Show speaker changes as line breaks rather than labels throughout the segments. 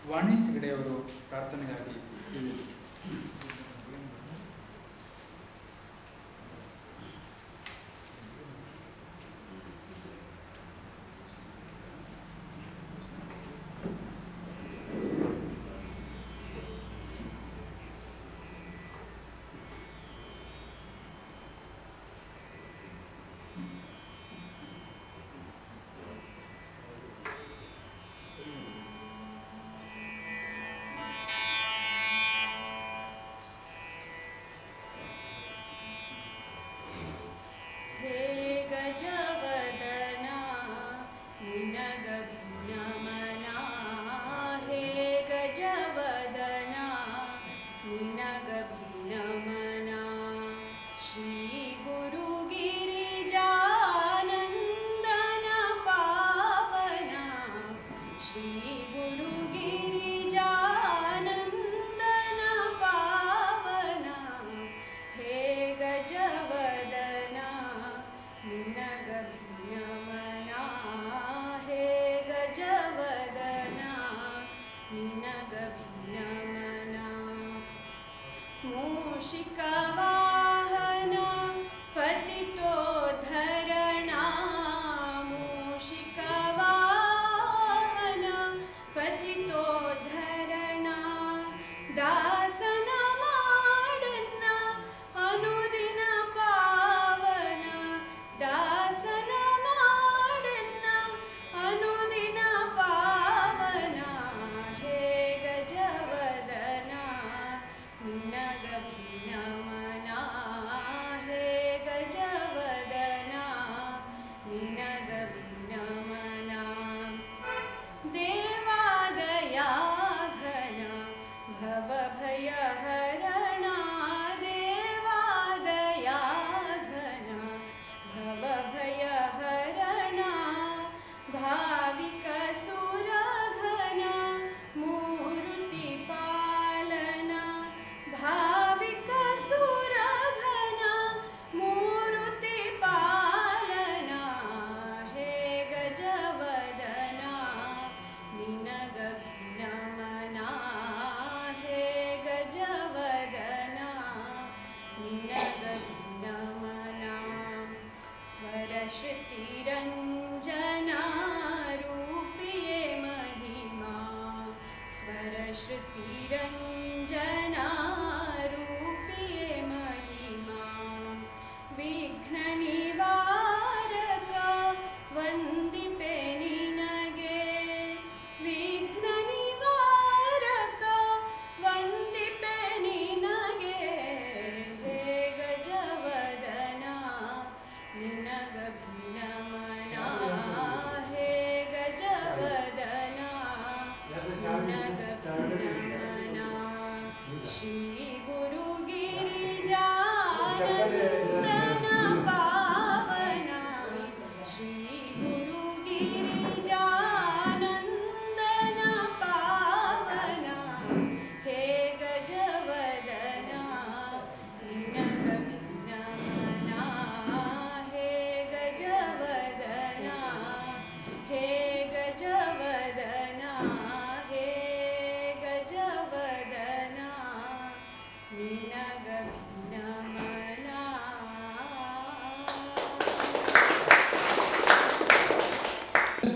ವಾಣಿ ಹೆಗಡೆಯವರು ಪ್ರಾರ್ಥನೆಗಾಗಿ ಕಿವಿ.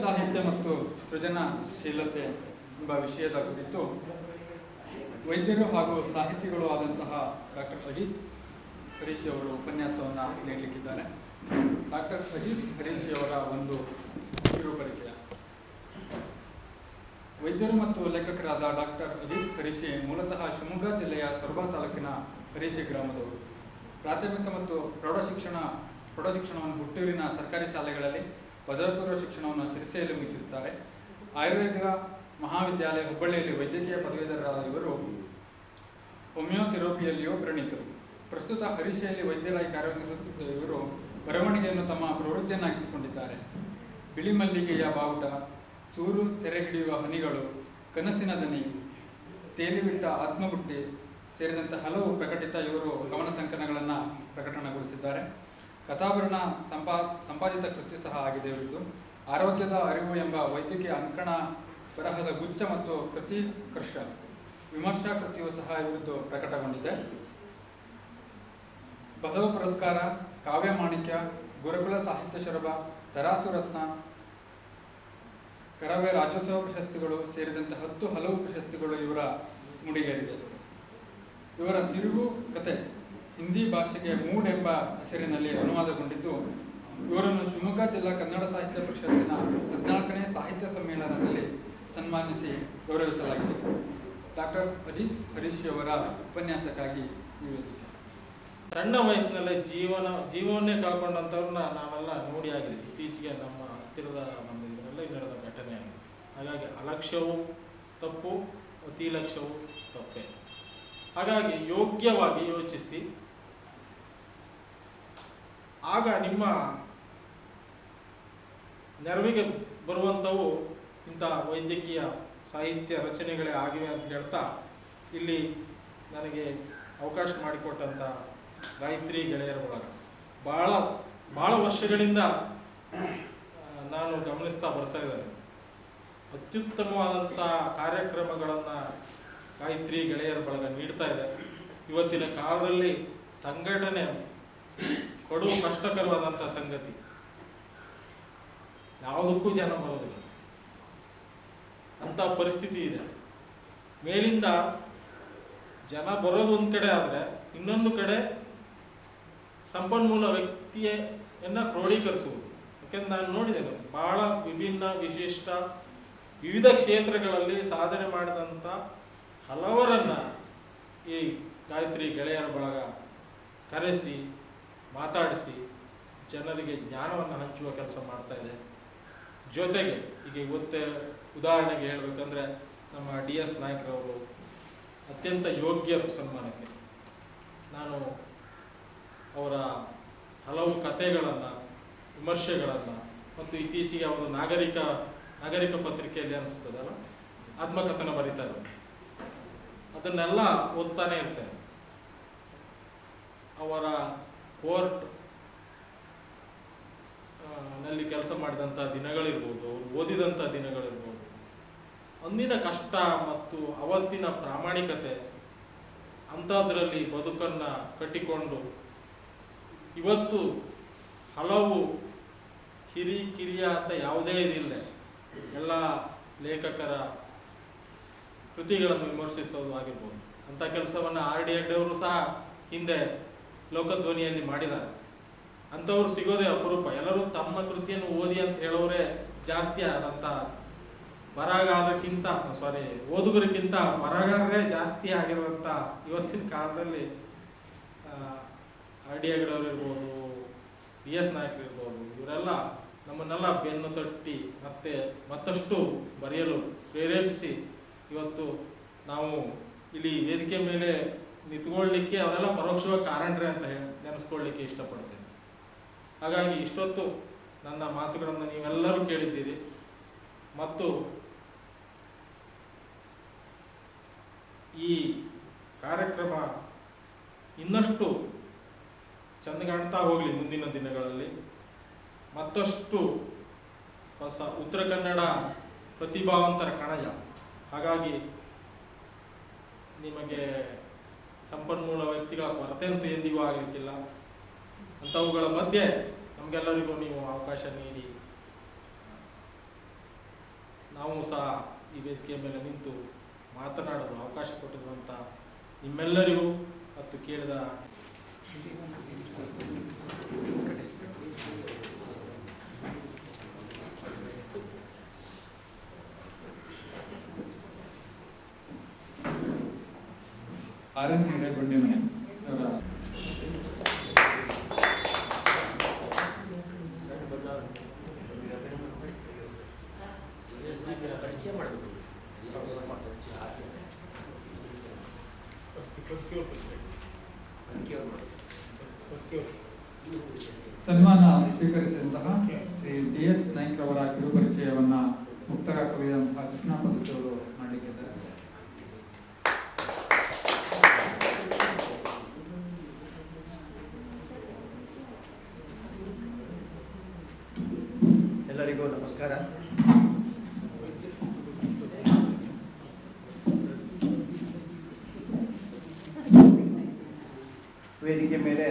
ಸಾಹಿತ್ಯ ಮತ್ತು ಸೃಜನಶೀಲತೆ ಎಂಬ ವಿಷಯದ ಕುರಿತು ವೈದ್ಯರು ಹಾಗೂ ಸಾಹಿತಿಗಳು ಆದಂತಹ ಡಾಕ್ಟರ್ ಅಜಿತ್ ಹರೀಶ್ ಅವರು ಉಪನ್ಯಾಸವನ್ನು ನೀಡಲಿಕ್ಕಿದ್ದಾರೆ. ಡಾಕ್ಟರ್ ಅಜಿತ್ ಹರೀಶ್ ಅವರ ಒಂದು ಕಿರು ಪರಿಚಯ. ವೈದ್ಯರು ಮತ್ತು ಲೇಖಕರಾದ ಡಾಕ್ಟರ್ ಅಜಿತ್ ಹರೀಶಿ ಮೂಲತಃ ಶಿವಮೊಗ್ಗ ಜಿಲ್ಲೆಯ ಸೊರಬ ತಾಲೂಕಿನ ಹರೀಶಿ ಗ್ರಾಮದವರು. ಪ್ರಾಥಮಿಕ ಮತ್ತು ಪ್ರೌಢಶಿಕ್ಷಣವನ್ನು ಹುಟ್ಟೂರಿನ ಸರ್ಕಾರಿ ಶಾಲೆಗಳಲ್ಲಿ, ಪದವಿ ಪೂರ್ವ ಶಿಕ್ಷಣವನ್ನು ಶಿರಸಿಯಲ್ಲಿ ಮುಗಿಸಿರುತ್ತಾರೆ. ಆಯುರ್ವೇದ ಮಹಾವಿದ್ಯಾಲಯ ಹುಬ್ಬಳ್ಳಿಯಲ್ಲಿ ವೈದ್ಯಕೀಯ ಪದವೀಧರರಾದ ಇವರು ಹೋಮಿಯೋಥೆರಪಿಯಲ್ಲಿಯೂ ಪರಿಣಿತರು. ಪ್ರಸ್ತುತ ಹರೀಶಿಯಲ್ಲಿ ವೈದ್ಯರಾಗಿ ಕಾರ್ಯನಿರ್ವಹಿಸುತ್ತಿದ್ದ ಇವರು ಬರವಣಿಗೆಯನ್ನು ತಮ್ಮ ಪ್ರವೃತ್ತಿಯನ್ನಾಗಿಸಿಕೊಂಡಿದ್ದಾರೆ. ಬಿಳಿ ಮಲ್ಲಿಗೆಯ ಬಾವುಟ, ಸೂರು ಸೆರೆ ಹಿಡಿಯುವ ಹನಿಗಳು, ಕನಸಿನ ದನಿ, ತೇಲಿಬಿಟ್ಟ ಆತ್ಮಬುಟ್ಟಿ ಸೇರಿದಂತೆ ಹಲವು ಪ್ರಕಟಿತ ಇವರು ಕವನ ಸಂಕಲನಗಳನ್ನು ಪ್ರಕಟಣೆಗೊಳಿಸಿದ್ದಾರೆ. ಕಥಾಭರಣ ಸಂಪಾದಿತ ಕೃತಿ ಸಹ ಆಗಿದೆ ಇವರದು. ಆರೋಗ್ಯದ ಅರಿವು ಎಂಬ ವೈದ್ಯಕೀಯ ಅಂಕಣ ಬರಹದ ಗುಚ್ಛ ಮತ್ತು ಪ್ರತಿಕರ್ಷ ವಿಮರ್ಶಾ ಕೃತಿಯೂ ಸಹ ಇವತ್ತು ಪ್ರಕಟಗೊಂಡಿದೆ. ಬಸವ ಪುರಸ್ಕಾರ, ಕಾವ್ಯ ಮಾಣಿಕ್ಯ, ಗುರುಕುಲ ಸಾಹಿತ್ಯ ಶರಭ, ತರಾಸು ರತ್ನ, ಕರವೇ ರಾಜ್ಯೋತ್ಸವ ಪ್ರಶಸ್ತಿಗಳು ಸೇರಿದಂತೆ 10 ಹಲವು ಪ್ರಶಸ್ತಿಗಳು ಇವರ ಮುಡಿಗೇರಿದೆ. ಇವರ ತಿರುಗು ಕತೆ ಹಿಂದಿ ಭಾಷೆಗೆ ಮೂಡ್ ಎಂಬ ಹೆಸರಿನಲ್ಲಿ ಅನುವಾದಗೊಂಡಿದ್ದು, ಇವರನ್ನು ಶಿವಮೊಗ್ಗ ಜಿಲ್ಲಾ ಕನ್ನಡ ಸಾಹಿತ್ಯ ಪರಿಷತ್ತಿನ 14ನೇ ಸಾಹಿತ್ಯ ಸಮ್ಮೇಳನದಲ್ಲಿ ಸನ್ಮಾನಿಸಿ ಗೌರವಿಸಲಾಗಿದೆ. ಡಾಕ್ಟರ್ ಅಜಿತ್ ಹರೀಶ್ ಅವರ ಉಪನ್ಯಾಸಕ್ಕಾಗಿ ನಿವೇದಿಕೆ.
ಸಣ್ಣ ವಯಸ್ಸಿನಲ್ಲೇ ಜೀವವನ್ನೇ ಕಳ್ಕೊಂಡಂಥವ್ರನ್ನ ನಾವೆಲ್ಲ ನೋಡಿ ಆಗಿದೆ. ಇತ್ತೀಚೆಗೆ ನಮ್ಮ ಹತ್ತಿರದ ನಮ್ಮ ಇದರಲ್ಲಿ ನಡೆದ ಘಟನೆ ಆಗಿದೆ. ಹಾಗಾಗಿ ಅಲಕ್ಷ್ಯವು ತಪ್ಪು, ಅತಿ ಲಕ್ಷ್ಯವು ತಪ್ಪೇ. ಹಾಗಾಗಿ ಯೋಗ್ಯವಾಗಿ ಯೋಚಿಸಿ, ಆಗ ನಿಮ್ಮ ನೆರವಿಗೆ ಬರುವಂಥವು ಇಂಥ ವೈದ್ಯಕೀಯ ಸಾಹಿತ್ಯ ರಚನೆಗಳೇ ಆಗಿವೆ ಅಂತ ಹೇಳ್ತಾ, ಇಲ್ಲಿ ನನಗೆ ಅವಕಾಶ ಮಾಡಿಕೊಟ್ಟಂಥ ಗಾಯತ್ರಿ ಗೆಳೆಯರ ಬಳಗ ಬಹಳ ವರ್ಷಗಳಿಂದ ನಾನು ಗಮನಿಸ್ತಾ ಬರ್ತಾ ಇದ್ದಾರೆ. ಅತ್ಯುತ್ತಮವಾದಂಥ ಕಾರ್ಯಕ್ರಮಗಳನ್ನು ಗಾಯತ್ರಿ ಗೆಳೆಯರ ಬಳಗ ನೀಡ್ತಾ ಇದೆ. ಇವತ್ತಿನ ಕಾಲದಲ್ಲಿ ಸಂಘಟನೆ ಕೊಡು ಕಷ್ಟಕರವಾದಂಥ ಸಂಗತಿ. ಯಾವುದಕ್ಕೂ ಜನ ಬರೋದಿಲ್ಲ ಅಂತ ಪರಿಸ್ಥಿತಿ ಇದೆ. ಮೇಲಿಂದ ಜನ ಬರೋದು ಒಂದು ಕಡೆ ಆದರೆ, ಇನ್ನೊಂದು ಕಡೆ ಸಂಪನ್ಮೂಲ ವ್ಯಕ್ತಿಯನ್ನ ಕ್ರೋಢೀಕರಿಸುವುದು. ಯಾಕೆಂದ್ರೆ ನಾನು ನೋಡಿದ್ದೇನೆ, ಬಹಳ ವಿಭಿನ್ನ ವಿಶಿಷ್ಟ ವಿವಿಧ ಕ್ಷೇತ್ರಗಳಲ್ಲಿ ಸಾಧನೆ ಮಾಡಿದಂಥ ಹಲವರನ್ನ ಈ ಗಾಯತ್ರಿ ಗೆಳೆಯರ ಬಳಗ ಕರೆಸಿ ಮಾತಾಡಿಸಿ ಜನರಿಗೆ ಜ್ಞಾನವನ್ನು ಹಂಚುವ ಕೆಲಸ ಮಾಡ್ತಾ ಇದೆ. ಜೊತೆಗೆ ಈಗ ಇವತ್ತೇ ಉದಾಹರಣೆಗೆ ಹೇಳಬೇಕಂದ್ರೆ, ನಮ್ಮ DS ನಾಯಕರವರು ಅತ್ಯಂತ ಯೋಗ್ಯ ಸನ್ಮಾನಕ್ಕೆ. ನಾನು ಅವರ ಹಲವು ಕಥೆಗಳನ್ನು, ವಿಮರ್ಶೆಗಳನ್ನು ಮತ್ತು ಇತ್ತೀಚೆಗೆ ಅವರು ನಾಗರಿಕ ಪತ್ರಿಕೆಯಲ್ಲಿ ಅನಿಸ್ತದಲ್ಲ, ಆತ್ಮಕಥನ ಬರೀತಾರೆ, ಅದನ್ನೆಲ್ಲ ಓದ್ತಾನೆ ಇರ್ತೇನೆ. ಅವರ ಕೋರ್ಟ್ ನಲ್ಲಿ ಕೆಲಸ ಮಾಡಿದಂಥ ದಿನಗಳಿರ್ಬೋದು, ಓದಿದಂಥ ದಿನಗಳಿರ್ಬೋದು, ಅಂದಿನ ಕಷ್ಟ ಮತ್ತು ಅವತ್ತಿನ ಪ್ರಾಮಾಣಿಕತೆ, ಅಂಥದ್ರಲ್ಲಿ ಬದುಕನ್ನು ಕಟ್ಟಿಕೊಂಡು ಇವತ್ತು ಹಲವು ಕಿರಿಯ ಅಂತ ಯಾವುದೇ ಇದಿಲ್ಲ, ಎಲ್ಲ ಲೇಖಕರ ಕೃತಿಗಳನ್ನು ವಿಮರ್ಶಿಸೋದು ಆಗಿರ್ಬೋದು. ಅಂಥ ಕೆಲಸವನ್ನು RD ಹೆಗ್ಡೆ ಅವರು ಸಹ ಹಿಂದೆ ಲೋಕಧ್ವನಿಯಲ್ಲಿ ಮಾಡಿದ್ದಾರೆ. ಅಂಥವ್ರು ಸಿಗೋದೇ ಅಪರೂಪ. ಎಲ್ಲರೂ ತಮ್ಮ ಕೃತಿಯನ್ನು ಓದಿ ಅಂತ ಹೇಳೋರೇ ಜಾಸ್ತಿ ಆದಂಥ ಓದುಗರಿಗಿಂತ ಬರಹಗಾರರೇ ಜಾಸ್ತಿ ಆಗಿರುವಂಥ ಇವತ್ತಿನ ಕಾಲದಲ್ಲಿ RD ಹೆಗ್ಡೆ ಅವರು ಇರ್ಬೋದು, DS ನಾಯಕರು ಇರ್ಬೋದು, ಇವರೆಲ್ಲ ನಮ್ಮನ್ನೆಲ್ಲ ಬೆನ್ನು ತಟ್ಟಿ ಮತ್ತಷ್ಟು ಬರೆಯಲು ಪ್ರೇರೇಪಿಸಿ ಇವತ್ತು ನಾವು ಇಲ್ಲಿ ವೇದಿಕೆ ಮೇಲೆ ನಿಂತ್ಕೊಳ್ಳಿಕ್ಕೆ ಅವರೆಲ್ಲ ಪರೋಕ್ಷವಾಗಿ ಕಾರಣರೇ ಅಂತ ನೆನೆಸ್ಕೊಳ್ಳಿಕ್ಕೆ ಇಷ್ಟಪಡ್ತೇನೆ. ಹಾಗಾಗಿ ಇಷ್ಟೊತ್ತು ನನ್ನ ಮಾತುಗಳನ್ನು ನೀವೆಲ್ಲರೂ ಕೇಳಿದ್ದೀರಿ ಮತ್ತು ಈ ಕಾರ್ಯಕ್ರಮ ಇನ್ನಷ್ಟು ಚಂದ ಕಾಣ್ತಾ ಹೋಗಲಿ. ಮುಂದಿನ ದಿನಗಳಲ್ಲಿ ಮತ್ತಷ್ಟು ಹೊಸ ಉತ್ತರ ಕನ್ನಡ ಪ್ರತಿಭಾವಂತರ ಕಣಜ. ಹಾಗಾಗಿ ನಿಮಗೆ ಸಂಪನ್ಮೂಲ ವ್ಯಕ್ತಿಗಳ ಕೊರತೆ ಅಂತೂ ಎಂದಿಗೂ ಆಗಲಿಕ್ಕಿಲ್ಲ. ಅಂಥವುಗಳ ಮಧ್ಯೆ ನಮಗೆಲ್ಲರಿಗೂ ನೀವು ಅವಕಾಶ ನೀಡಿ ನಾವು ಸಹ ಈ ವೇದಿಕೆಯ ಮೇಲೆ ನಿಂತು ಮಾತನಾಡಲು ಅವಕಾಶ ಕೊಟ್ಟಿರುವಂಥ ನಿಮ್ಮೆಲ್ಲರಿಗೂ ಮತ್ತು ಕೇಳಿದ
RS ಹಿರೇಗುಂಡಿಮನೆ ಅವರ ಸನ್ಮಾನ ಸ್ವೀಕರಿಸಿದಂತಹ ಶ್ರೀ DS ನಾಯ್ಕರವರ ಕಿರುಪರಿಚಯವನ್ನ ಮುಕ್ತಕ ಕವಿದಂತಹ ಕೃಷ್ಣ ಪದ್ಧತಿ ಅವರು ಮಾಡಲಿಕ್ಕಿದ್ದಾರೆ.
ಎಲ್ಲರಿಗೂ ನಮಸ್ಕಾರ. ವೇದಿಕೆ ಮೇಲೆ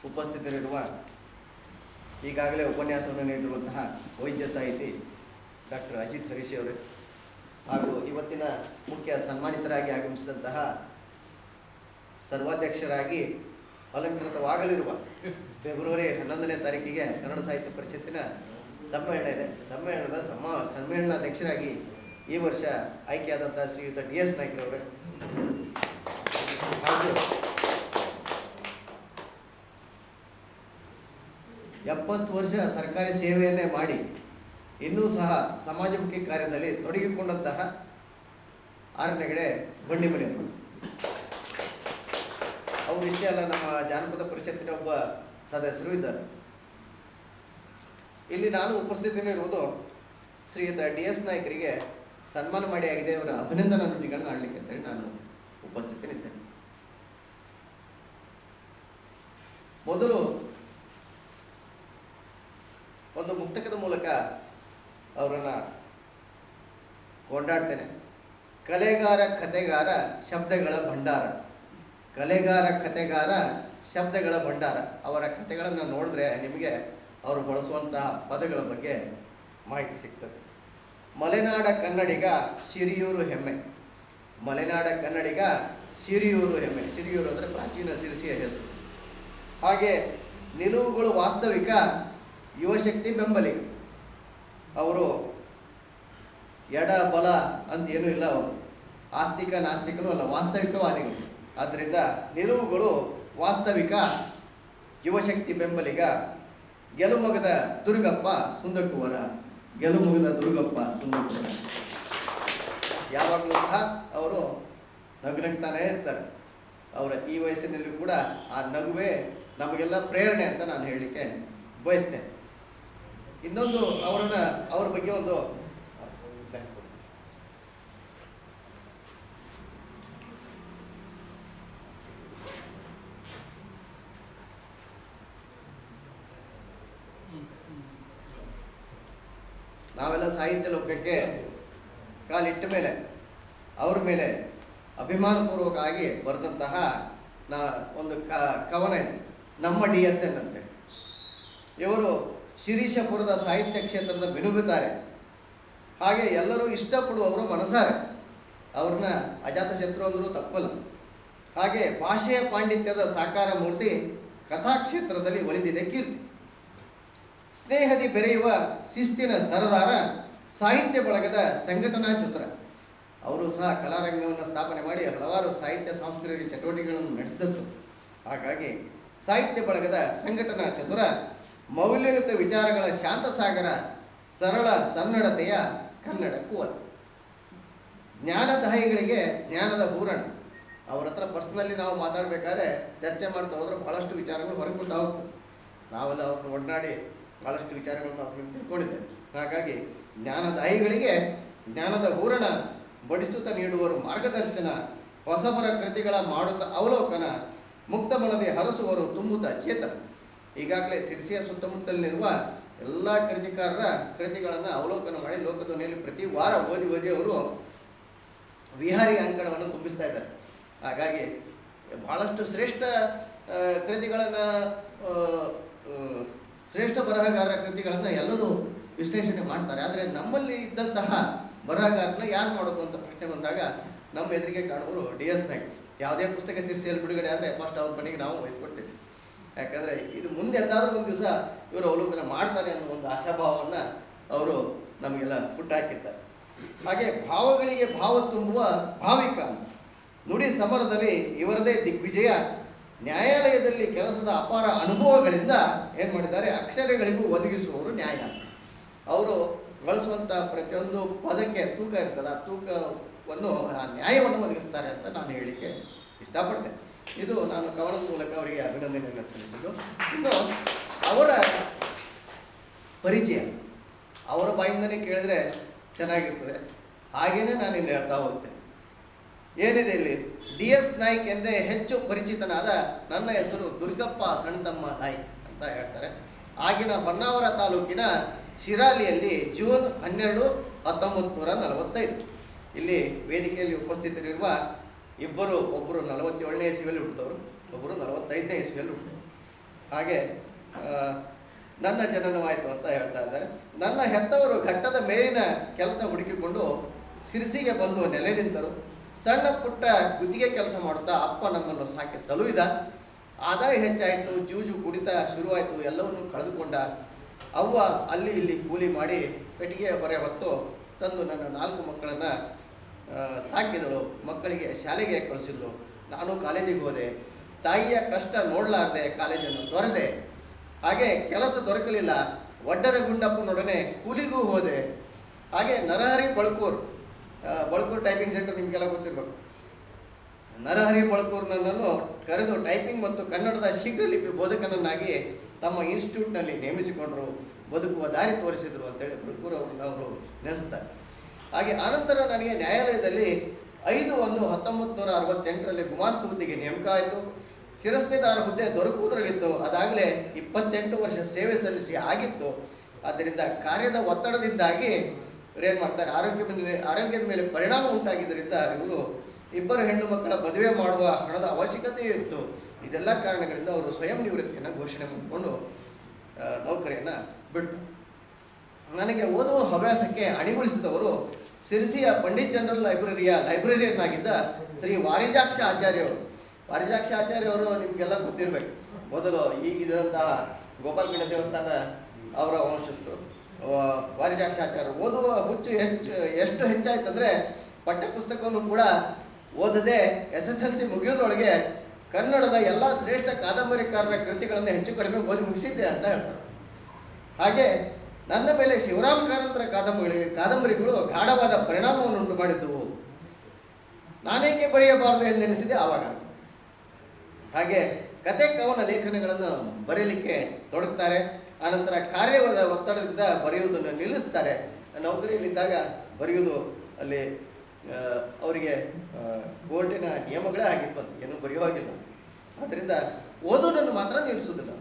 ಉಪಸ್ಥಿತರಿರುವ ಈಗಾಗಲೇ ಉಪನ್ಯಾಸವನ್ನು ನೀಡಿರುವಂತಹ ವೈದ್ಯ ಸಾಹಿತಿ ಡಾಕ್ಟರ್ ಅಜಿತ್ ಹರೀಶ್ ಅವರೇ, ಹಾಗೂ ಇವತ್ತಿನ ಮುಖ್ಯ ಸನ್ಮಾನಿತರಾಗಿ ಆಗಮಿಸಿದಂತಹ ಸರ್ವಾಧ್ಯಕ್ಷರಾಗಿ ಅಲಂಕೃತವಾಗಲಿರುವ ಫೆಬ್ರವರಿ 11ನೇ ತಾರೀಕಿಗೆ ಕನ್ನಡ ಸಾಹಿತ್ಯ ಪರಿಷತ್ತಿನ ಸಮ್ಮೇಳನ ಇದೆ. ಸಮ್ಮೇಳನಾಧ್ಯಕ್ಷರಾಗಿ ಈ ವರ್ಷ ಆಯ್ಕೆಯಾದಂತಹ ಶ್ರೀಯುತ DS ನಾಯ್ಕರವರೇ, ಹಾಗೂ 70 ವರ್ಷ ಸರ್ಕಾರಿ ಸೇವೆಯನ್ನೇ ಮಾಡಿ ಇನ್ನೂ ಸಹ ಸಮಾಜಮುಖಿ ಕಾರ್ಯದಲ್ಲಿ ತೊಡಗಿಕೊಂಡಂತಹ 6ನೇ ಗಡೆ ಬಂಡಿಮನೆಯವರು. ಅವರು ಇಷ್ಟೇ ಅಲ್ಲ, ನಮ್ಮ ಜಾನಪದ ಪರಿಷತ್ತಿನ ಒಬ್ಬ ಸದಸ್ಯರು ಇದ್ದಾರೆ. ಇಲ್ಲಿ ನಾನು ಉಪಸ್ಥಿತನಿರುವುದು ಶ್ರೀಯುತ DS ನಾಯ್ಕರಿಗೆ ಸನ್ಮಾನ ಮಾಡಿ ಆಗಿದೆ, ಅವರ ಅಭಿನಂದನಾ ನುಡಿಗಳನ್ನ ಆಡಲಿಕ್ಕೆ ಅಂತೇಳಿ ನಾನು ಉಪಸ್ಥಿತನಿದ್ದೇನೆ. ಮೊದಲು ಒಂದು ಮುಕ್ತಕದ ಮೂಲಕ ಅವರನ್ನ ಕೊಂಡಾಡ್ತೇನೆ. ಕಲೆಗಾರ ಕತೆಗಾರ ಶಬ್ದಗಳ ಭಂಡಾರ, ಕಲೆಗಾರ ಕತೆಗಾರ ಶಬ್ದಗಳ ಭಂಡಾರ. ಅವರ ಕತೆಗಳನ್ನು ನೋಡಿದ್ರೆ ನಿಮಗೆ ಅವರು ಬಳಸುವಂತಹ ಪದಗಳ ಬಗ್ಗೆ ಮಾಹಿತಿ ಸಿಗ್ತದೆ. ಮಲೆನಾಡ ಕನ್ನಡಿಗ ಸಿರಿಯೂರು ಹೆಮ್ಮೆ, ಮಲೆನಾಡ ಕನ್ನಡಿಗ ಸಿರಿಯೂರು ಹೆಮ್ಮೆ. ಸಿರಿಯೂರು ಅಂದರೆ ಪ್ರಾಚೀನ ಸಿರಿಸಿಯ ಹೆಸರು. ಹಾಗೆ ನಿಲುವುಗಳು ವಾಸ್ತವಿಕ, ಯುವಶಕ್ತಿ ಬೆಂಬಲಿಗ. ಅವರು ಎಡ ಬಲ ಅಂತ ಏನೂ ಇಲ್ಲ, ಅವರು ಆಸ್ತಿಕ ನಾಸ್ತಿಕನೂ ಅಲ್ಲ, ವಾಸ್ತವಿಕವಾದಿಗಳು. ಆದ್ದರಿಂದ ನಿಲುವುಗಳು ವಾಸ್ತವಿಕ, ಯುವಶಕ್ತಿ ಬೆಂಬಲಿಗ, ಗೆಲುಮೊಗದ ದುರ್ಗಪ್ಪ ಸುಂದಕುವರ, ಗೆಲುಮೊಗದ ದುರ್ಗಪ್ಪ ಸುಂದಕುವರ. ಯಾವಾಗಲೂ ಸಹ ಅವರು ನಗುನಗ್ತಾನೇ ಇರ್ತಾರೆ. ಅವರ ಈ ವಯಸ್ಸಿನಲ್ಲಿ ಕೂಡ ಆ ನಗುವೇ ನಮಗೆಲ್ಲ ಪ್ರೇರಣೆ ಅಂತ ನಾನು ಹೇಳಲಿಕ್ಕೆ ಬಯಸ್ತೇನೆ. ಇನ್ನೊಂದು ಅವರ ಬಗ್ಗೆ ಒಂದು ನಾವೆಲ್ಲ ಸಾಹಿತ್ಯ ಲೋಕಕ್ಕೆ ಕಾಲಿಟ್ಟ ಮೇಲೆ ಅವ್ರ ಮೇಲೆ ಅಭಿಮಾನಪೂರ್ವಕವಾಗಿ ಬರೆದಂತಹ ಒಂದು ಕವನ ಇದೆ, ನಮ್ಮ DSN ಅಂತೇಳಿ. ಇವರು ಶಿರೀಷಪುರದ ಸಾಹಿತ್ಯ ಕ್ಷೇತ್ರದ ಮಿನುಗುತ್ತಾರೆ. ಹಾಗೆ ಎಲ್ಲರೂ ಇಷ್ಟಪಡುವವರು ಮನಸಾರೆ. ಅವ್ರನ್ನ ಅಜಾತಶತ್ರು ಅಂದರೂ ತಪ್ಪಲ್ಲ. ಹಾಗೆ ಭಾಷೆಯ ಪಾಂಡಿತ್ಯದ ಸಾಕಾರ ಮೂರ್ತಿ ಕಥಾಕ್ಷೇತ್ರದಲ್ಲಿ ಒಲಿದಿದೆ ಕೀರ್ತಿ. ಸ್ನೇಹದಿ ಬೆರೆಯುವ ಶಿಸ್ತಿನ ಸರದಾರ, ಸಾಹಿತ್ಯ ಬಳಗದ ಸಂಘಟನಾ ಚತುರ. ಅವರು ಸಹ ಕಲಾರಂಗವನ್ನು ಸ್ಥಾಪನೆ ಮಾಡಿ ಹಲವಾರು ಸಾಹಿತ್ಯ ಸಾಂಸ್ಕೃತಿಕ ಚಟುವಟಿಕೆಗಳನ್ನು ನಡೆಸಿದರು. ಹಾಗಾಗಿ ಸಾಹಿತ್ಯ ಬಳಗದ ಸಂಘಟನಾ ಚತುರ, ಮೌಲ್ಯಯುತ ವಿಚಾರಗಳ ಶಾಂತಸಾಗರ, ಸರಳ ಸನ್ನಡತೆಯ ಕನ್ನಡ ಕುವರ. ಜ್ಞಾನದಾಯಿಗಳಿಗೆ ಜ್ಞಾನದ ಹೂರಣ. ಅವ್ರ ಹತ್ರ ಪರ್ಸ್ನಲಿ ನಾವು ಮಾತಾಡಬೇಕಾದ್ರೆ ಚರ್ಚೆ ಮಾಡ್ತಾ ಹೋದ್ರೆ ಬಹಳಷ್ಟು ವಿಚಾರಗಳು ಹೊರಗುಂಟ ಹೋಗ್ತದೆ. ನಾವೆಲ್ಲ ಅವ್ರನ್ನ ಒಡನಾಡಿ ಬಹಳಷ್ಟು ವಿಚಾರಗಳನ್ನು ಅವ್ರನ್ನ ತಿಳ್ಕೊಂಡಿದ್ದೇವೆ. ಹಾಗಾಗಿ ಜ್ಞಾನದಾಯಿಗಳಿಗೆ ಜ್ಞಾನದ ಹೂರಣ, ಬಡಿಸುತ್ತಾ ನೀಡುವರು ಮಾರ್ಗದರ್ಶನ, ಹೊಸಬರ ಕೃತಿಗಳ ಮಾಡುತ್ತಾ ಅವಲೋಕನ, ಮುಕ್ತ ಮನದೆ ಹರಸುವರು ತುಂಬುತ್ತಾ ಚೇತನ. ಈಗಾಗಲೇ ಸಿರ್ಸಿಯ ಸುತ್ತಮುತ್ತಲಿರುವ ಎಲ್ಲ ಕೃತಿಕಾರರ ಕೃತಿಗಳನ್ನು ಅವಲೋಕನ ಮಾಡಿ ಲೋಕಧ್ವನಿಯಲ್ಲಿ ಪ್ರತಿ ವಾರ ಓದಿ ಅವರು ವಿಹಾರಿ ಅಂಕಣವನ್ನು ತುಂಬಿಸ್ತಾ ಇದ್ದಾರೆ. ಹಾಗಾಗಿ ಬಹಳಷ್ಟು ಶ್ರೇಷ್ಠ ಕೃತಿಗಳನ್ನು, ಶ್ರೇಷ್ಠ ಬರಹಗಾರರ ಕೃತಿಗಳನ್ನು ಎಲ್ಲರೂ ವಿಶ್ಲೇಷಣೆ ಮಾಡ್ತಾರೆ. ಆದರೆ ನಮ್ಮಲ್ಲಿ ಇದ್ದಂತಹ ಬರಹಗಾರನ ಯಾರು ಮಾಡೋದು ಅಂತ ಪ್ರಶ್ನೆ ಬಂದಾಗ ನಮ್ಮ ಎದುರಿಗೆ ಕಾಣುವರು DS ನಾಯ್ಕ. ಯಾವುದೇ ಪುಸ್ತಕ ಸಿರ್ಸಿಯಲ್ಲಿ ಬಿಡುಗಡೆ ಆದರೆ ಫಸ್ಟ್ ಅವ್ರ ಮನೆಗೆ ನಾವು ವಹಿಸ್ಕೊಡ್ತೀವಿ. ಯಾಕಂದರೆ ಇದು ಮುಂದೆ ಎಂದಾದ್ರೂ ಒಂದು ದಿವಸ ಇವರು ಅವಲೋಕನ ಮಾಡ್ತಾರೆ ಅನ್ನೋ ಒಂದು ಆಶಾಭಾವವನ್ನು ಅವರು ನಮಗೆಲ್ಲ ಹುಟ್ಟಾಕಿದ್ದಾರೆ. ಹಾಗೆ ಭಾವಗಳಿಗೆ ಭಾವ ತುಂಬುವ ಭಾವಿಕ ಅಂತ. ನುಡಿ ಸಮರದಲ್ಲಿ ಇವರದೇ ದಿಗ್ವಿಜಯ, ನ್ಯಾಯಾಲಯದಲ್ಲಿ ಕೆಲಸದ ಅಪಾರ ಅನುಭವಗಳಿಂದ ಏನು ಮಾಡಿದ್ದಾರೆ, ಅಕ್ಷರಗಳಿಗೂ ಒದಗಿಸುವವರು ನ್ಯಾಯ. ಅವರು ಬಳಸುವಂಥ ಪ್ರತಿಯೊಂದು ಪದಕ್ಕೆ ತೂಕ ಇರ್ತದೆ, ಆ ತೂಕವನ್ನು, ಆ ನ್ಯಾಯವನ್ನು ಒದಗಿಸ್ತಾರೆ ಅಂತ ನಾನು ಹೇಳಲಿಕ್ಕೆ ಇಷ್ಟಪಡ್ತೇನೆ. ಇದು ನಾನು ಕವನದ ಮೂಲಕ ಅವರಿಗೆ ಅಭಿನಂದನೆಯನ್ನು ಸಲ್ಲಿಸಿದ್ದು. ಇನ್ನು ಅವರ ಪರಿಚಯ ಅವರ ಬಾಯಿಂದನೇ ಕೇಳಿದ್ರೆ ಚೆನ್ನಾಗಿರ್ತದೆ. ಹಾಗೇನೆ ನಾನು ಇಲ್ಲಿ ಹೇಳ್ತಾ ಹೋಗ್ತೇನೆ. ಏನಿದೆ ಇಲ್ಲಿ, DS ನಾಯ್ಕ್ ಎಂದೇ ಹೆಚ್ಚು ಪರಿಚಿತನಾದ ನನ್ನ ಹೆಸರು ದುರ್ಗಪ್ಪ ಸಣ್ಣತಮ್ಮ ನಾಯ್ಕ್ ಅಂತ ಹೇಳ್ತಾರೆ. ಆಗಿನ ಹೊನ್ನಾವರ ತಾಲೂಕಿನ ಶಿರಾಲಿಯಲ್ಲಿ ಜೂನ್ 12, 1945. ಇಲ್ಲಿ ವೇದಿಕೆಯಲ್ಲಿ ಉಪಸ್ಥಿತರಿರುವ ಒಬ್ಬರು 47ನೇ ಇಸವಿಯಲ್ಲಿ ಹುಟ್ಟಿದವರು, ಒಬ್ಬರು 45ನೇ ಇಸ್ವಿಯಲ್ಲಿ ಹುಟ್ಟಿದ್ರು. ಹಾಗೆ ನನ್ನ ಜನನವಾಯಿತು ಅಂತ ಹೇಳ್ತಾ ಇದ್ದಾರೆ. ನನ್ನ ಹೆತ್ತವರು ಘಟ್ಟದ ಮೇಲಿನ ಕೆಲಸ ಹುಡುಕಿಕೊಂಡು ಸಿರಿಸಿಗೆ ಬಂದು ನೆಲೆ ನಿಂತರು. ಸಣ್ಣ ಪುಟ್ಟ ಗುತ್ತಿಗೆ ಕೆಲಸ ಮಾಡುತ್ತಾ ಅಪ್ಪ ನಮ್ಮನ್ನು ಸಾಕಿ ಸಲುಹಿದ. ಆದಾಯ ಹೆಚ್ಚಾಯಿತು, ಜೂಜು ಕುಡಿತ ಶುರುವಾಯಿತು, ಎಲ್ಲವನ್ನೂ ಕಳೆದುಕೊಂಡ. ಅವ್ವ ಅಲ್ಲಿ ಇಲ್ಲಿ ಕೂಲಿ ಮಾಡಿ ಪೆಟ್ಟಿಗೆ ಹೊರೆ ಹೊತ್ತು ತಂದು ನನ್ನ 4 ಮಕ್ಕಳನ್ನು ಸಾಕಿದಳು. ಮಕ್ಕಳಿಗೆ ಶಾಲೆಗೆ ಕಳಿಸಿದ್ಲು. ನಾನು ಕಾಲೇಜಿಗೆ ಹೋದೆ. ತಾಯಿಯ ಕಷ್ಟ ನೋಡಲಾರದೆ ಕಾಲೇಜನ್ನು ತೊರೆದೆ. ಹಾಗೆ ಕೆಲಸ ದೊರಕಲಿಲ್ಲ. ಒಡ್ಡರ ಗುಂಡಪ್ಪನೊಡನೆ ಕೂಲಿಗೂ ಹೋದೆ. ಹಾಗೆ ನರಹರಿ ಬಳಕೂರ್ ಟೈಪಿಂಗ್ ಸೆಂಟರ್ ನಿಮಗೆಲ್ಲ ಗೊತ್ತಿರಬೇಕು. ನರಹರಿ ಬಳಕೂರ್ ನನ್ನನ್ನು ಕರೆದು ಟೈಪಿಂಗ್ ಮತ್ತು ಕನ್ನಡದ ಶೀಘ್ರ ಲಿಪಿ ಬೋಧಕನನ್ನಾಗಿ ತಮ್ಮ ಇನ್ಸ್ಟಿಟ್ಯೂಟ್ನಲ್ಲಿ ನೇಮಿಸಿಕೊಂಡರು. ಬದುಕುವ ದಾರಿ ತೋರಿಸಿದರು ಅಂತೇಳಿ ಬಳಕೂರ್ ಅವರು ನೆನೆಸ್ತಾರೆ. ಹಾಗೆ ಆನಂತರ ನನಗೆ ನ್ಯಾಯಾಲಯದಲ್ಲಿ 5/1/1968 ಗುಮಾಸ್ತ ಹುದ್ದೆಗೆ ನೇಮಕ ಆಯಿತು. ಶಿರಸ್ತೆದಾರ ಹುದ್ದೆ ದೊರಕುವುದರಲ್ಲಿತ್ತು. ಅದಾಗಲೇ 28 ವರ್ಷ ಸೇವೆ ಸಲ್ಲಿಸಿ ಆಗಿತ್ತು. ಆದ್ದರಿಂದ ಕಾರ್ಯದ ಒತ್ತಡದಿಂದಾಗಿ ಏನು ಮಾಡ್ತಾರೆ, ಆರೋಗ್ಯದ ಮೇಲೆ ಪರಿಣಾಮ ಉಂಟಾಗಿದ್ದರಿಂದ ಇವರು 2 ಹೆಣ್ಣು ಮಕ್ಕಳ ಮದುವೆ ಮಾಡುವ ಹಣದ ಅವಶ್ಯಕತೆಯೂ ಇತ್ತು. ಇದೆಲ್ಲ ಕಾರಣಗಳಿಂದ ಅವರು ಸ್ವಯಂ ನಿವೃತ್ತಿಯನ್ನು ಘೋಷಣೆ ಮಾಡಿಕೊಂಡು ನೌಕರಿಯನ್ನು ಬಿಡ್ತಾರೆ. ನನಗೆ ಓದುವ ಹವ್ಯಾಸಕ್ಕೆ ಅಣಿಗೊಳಿಸಿದವರು ಸಿರಿಸಿಯ ಪಂಡಿತ್ ಜನರಲ್ ಲೈಬ್ರರಿಯ ಲೈಬ್ರರಿಯನ್ ಆಗಿದ್ದ ಶ್ರೀ ವಾರಿಜಾಕ್ಷ ಆಚಾರ್ಯವರು. ವಾರಿಜಾಕ್ಷ ಆಚಾರ್ಯವರು ನಿಮಗೆಲ್ಲ ಗೊತ್ತಿರಬೇಕು. ಮೊದಲು ಈಗಿದ್ದಂತಹ ಗೋಪಾಲಕೃಷ್ಣ ದೇವಸ್ಥಾನ ಅವರ ವಂಶಸ್ಥರು. ವಾರಿಜಾಕ್ಷ ಆಚಾರ್ಯರು ಓದುವ ಹುಚ್ಚು ಎಷ್ಟು ಹೆಚ್ಚಾಯ್ತಂದ್ರೆ ಪಠ್ಯಪುಸ್ತಕವನ್ನು ಕೂಡ ಓದದೆ SSLC ಮುಗಿಯೋದ್ರೊಳಗೆ ಕನ್ನಡದ ಎಲ್ಲ ಶ್ರೇಷ್ಠ ಕಾದಂಬರಿಕಾರರ ಕೃತಿಗಳನ್ನು ಹೆಚ್ಚು ಕಡಿಮೆ ಓದಿ ಮುಗಿಸಿದ್ದೆ ಅಂತ ಹೇಳ್ತಾರೆ. ಹಾಗೆ ನನ್ನ ಮೇಲೆ ಶಿವರಾಮ ಕಾರಂತರ ಕಾದಂಬರಿಗಳು ಗಾಢವಾದ ಪರಿಣಾಮವನ್ನು ಉಂಟು ಮಾಡಿದ್ದವು. ನಾನೇಕೆ ಬರೆಯಬಾರದು ಎಂದೆನಿಸಿದೆ ಆವಾಗ. ಹಾಗೆ ಕತೆ ಕವನ ಲೇಖನಗಳನ್ನು ಬರೆಯಲಿಕ್ಕೆ ತೊಡಗ್ತಾರೆ. ಆನಂತರ ಕಾರ್ಯವಾದ ಒತ್ತಡದಿಂದ ಬರೆಯುವುದನ್ನು ನಿಲ್ಲಿಸ್ತಾರೆ. ನೌಕರಿಯಲ್ಲಿದ್ದಾಗ ಬರೆಯುವುದು ಅಲ್ಲಿ ಅವರಿಗೆ ಕೋರ್ಟಿನ ನಿಯಮಗಳೇ ಆಗಿತ್ತು, ಅಂತ ಏನೂ ಬರೆಯುವಾಗಿಲ್ಲ. ಆದ್ದರಿಂದ ಓದುವುದನ್ನು ಮಾತ್ರ ನಿಲ್ಲಿಸುವುದಿಲ್ಲ.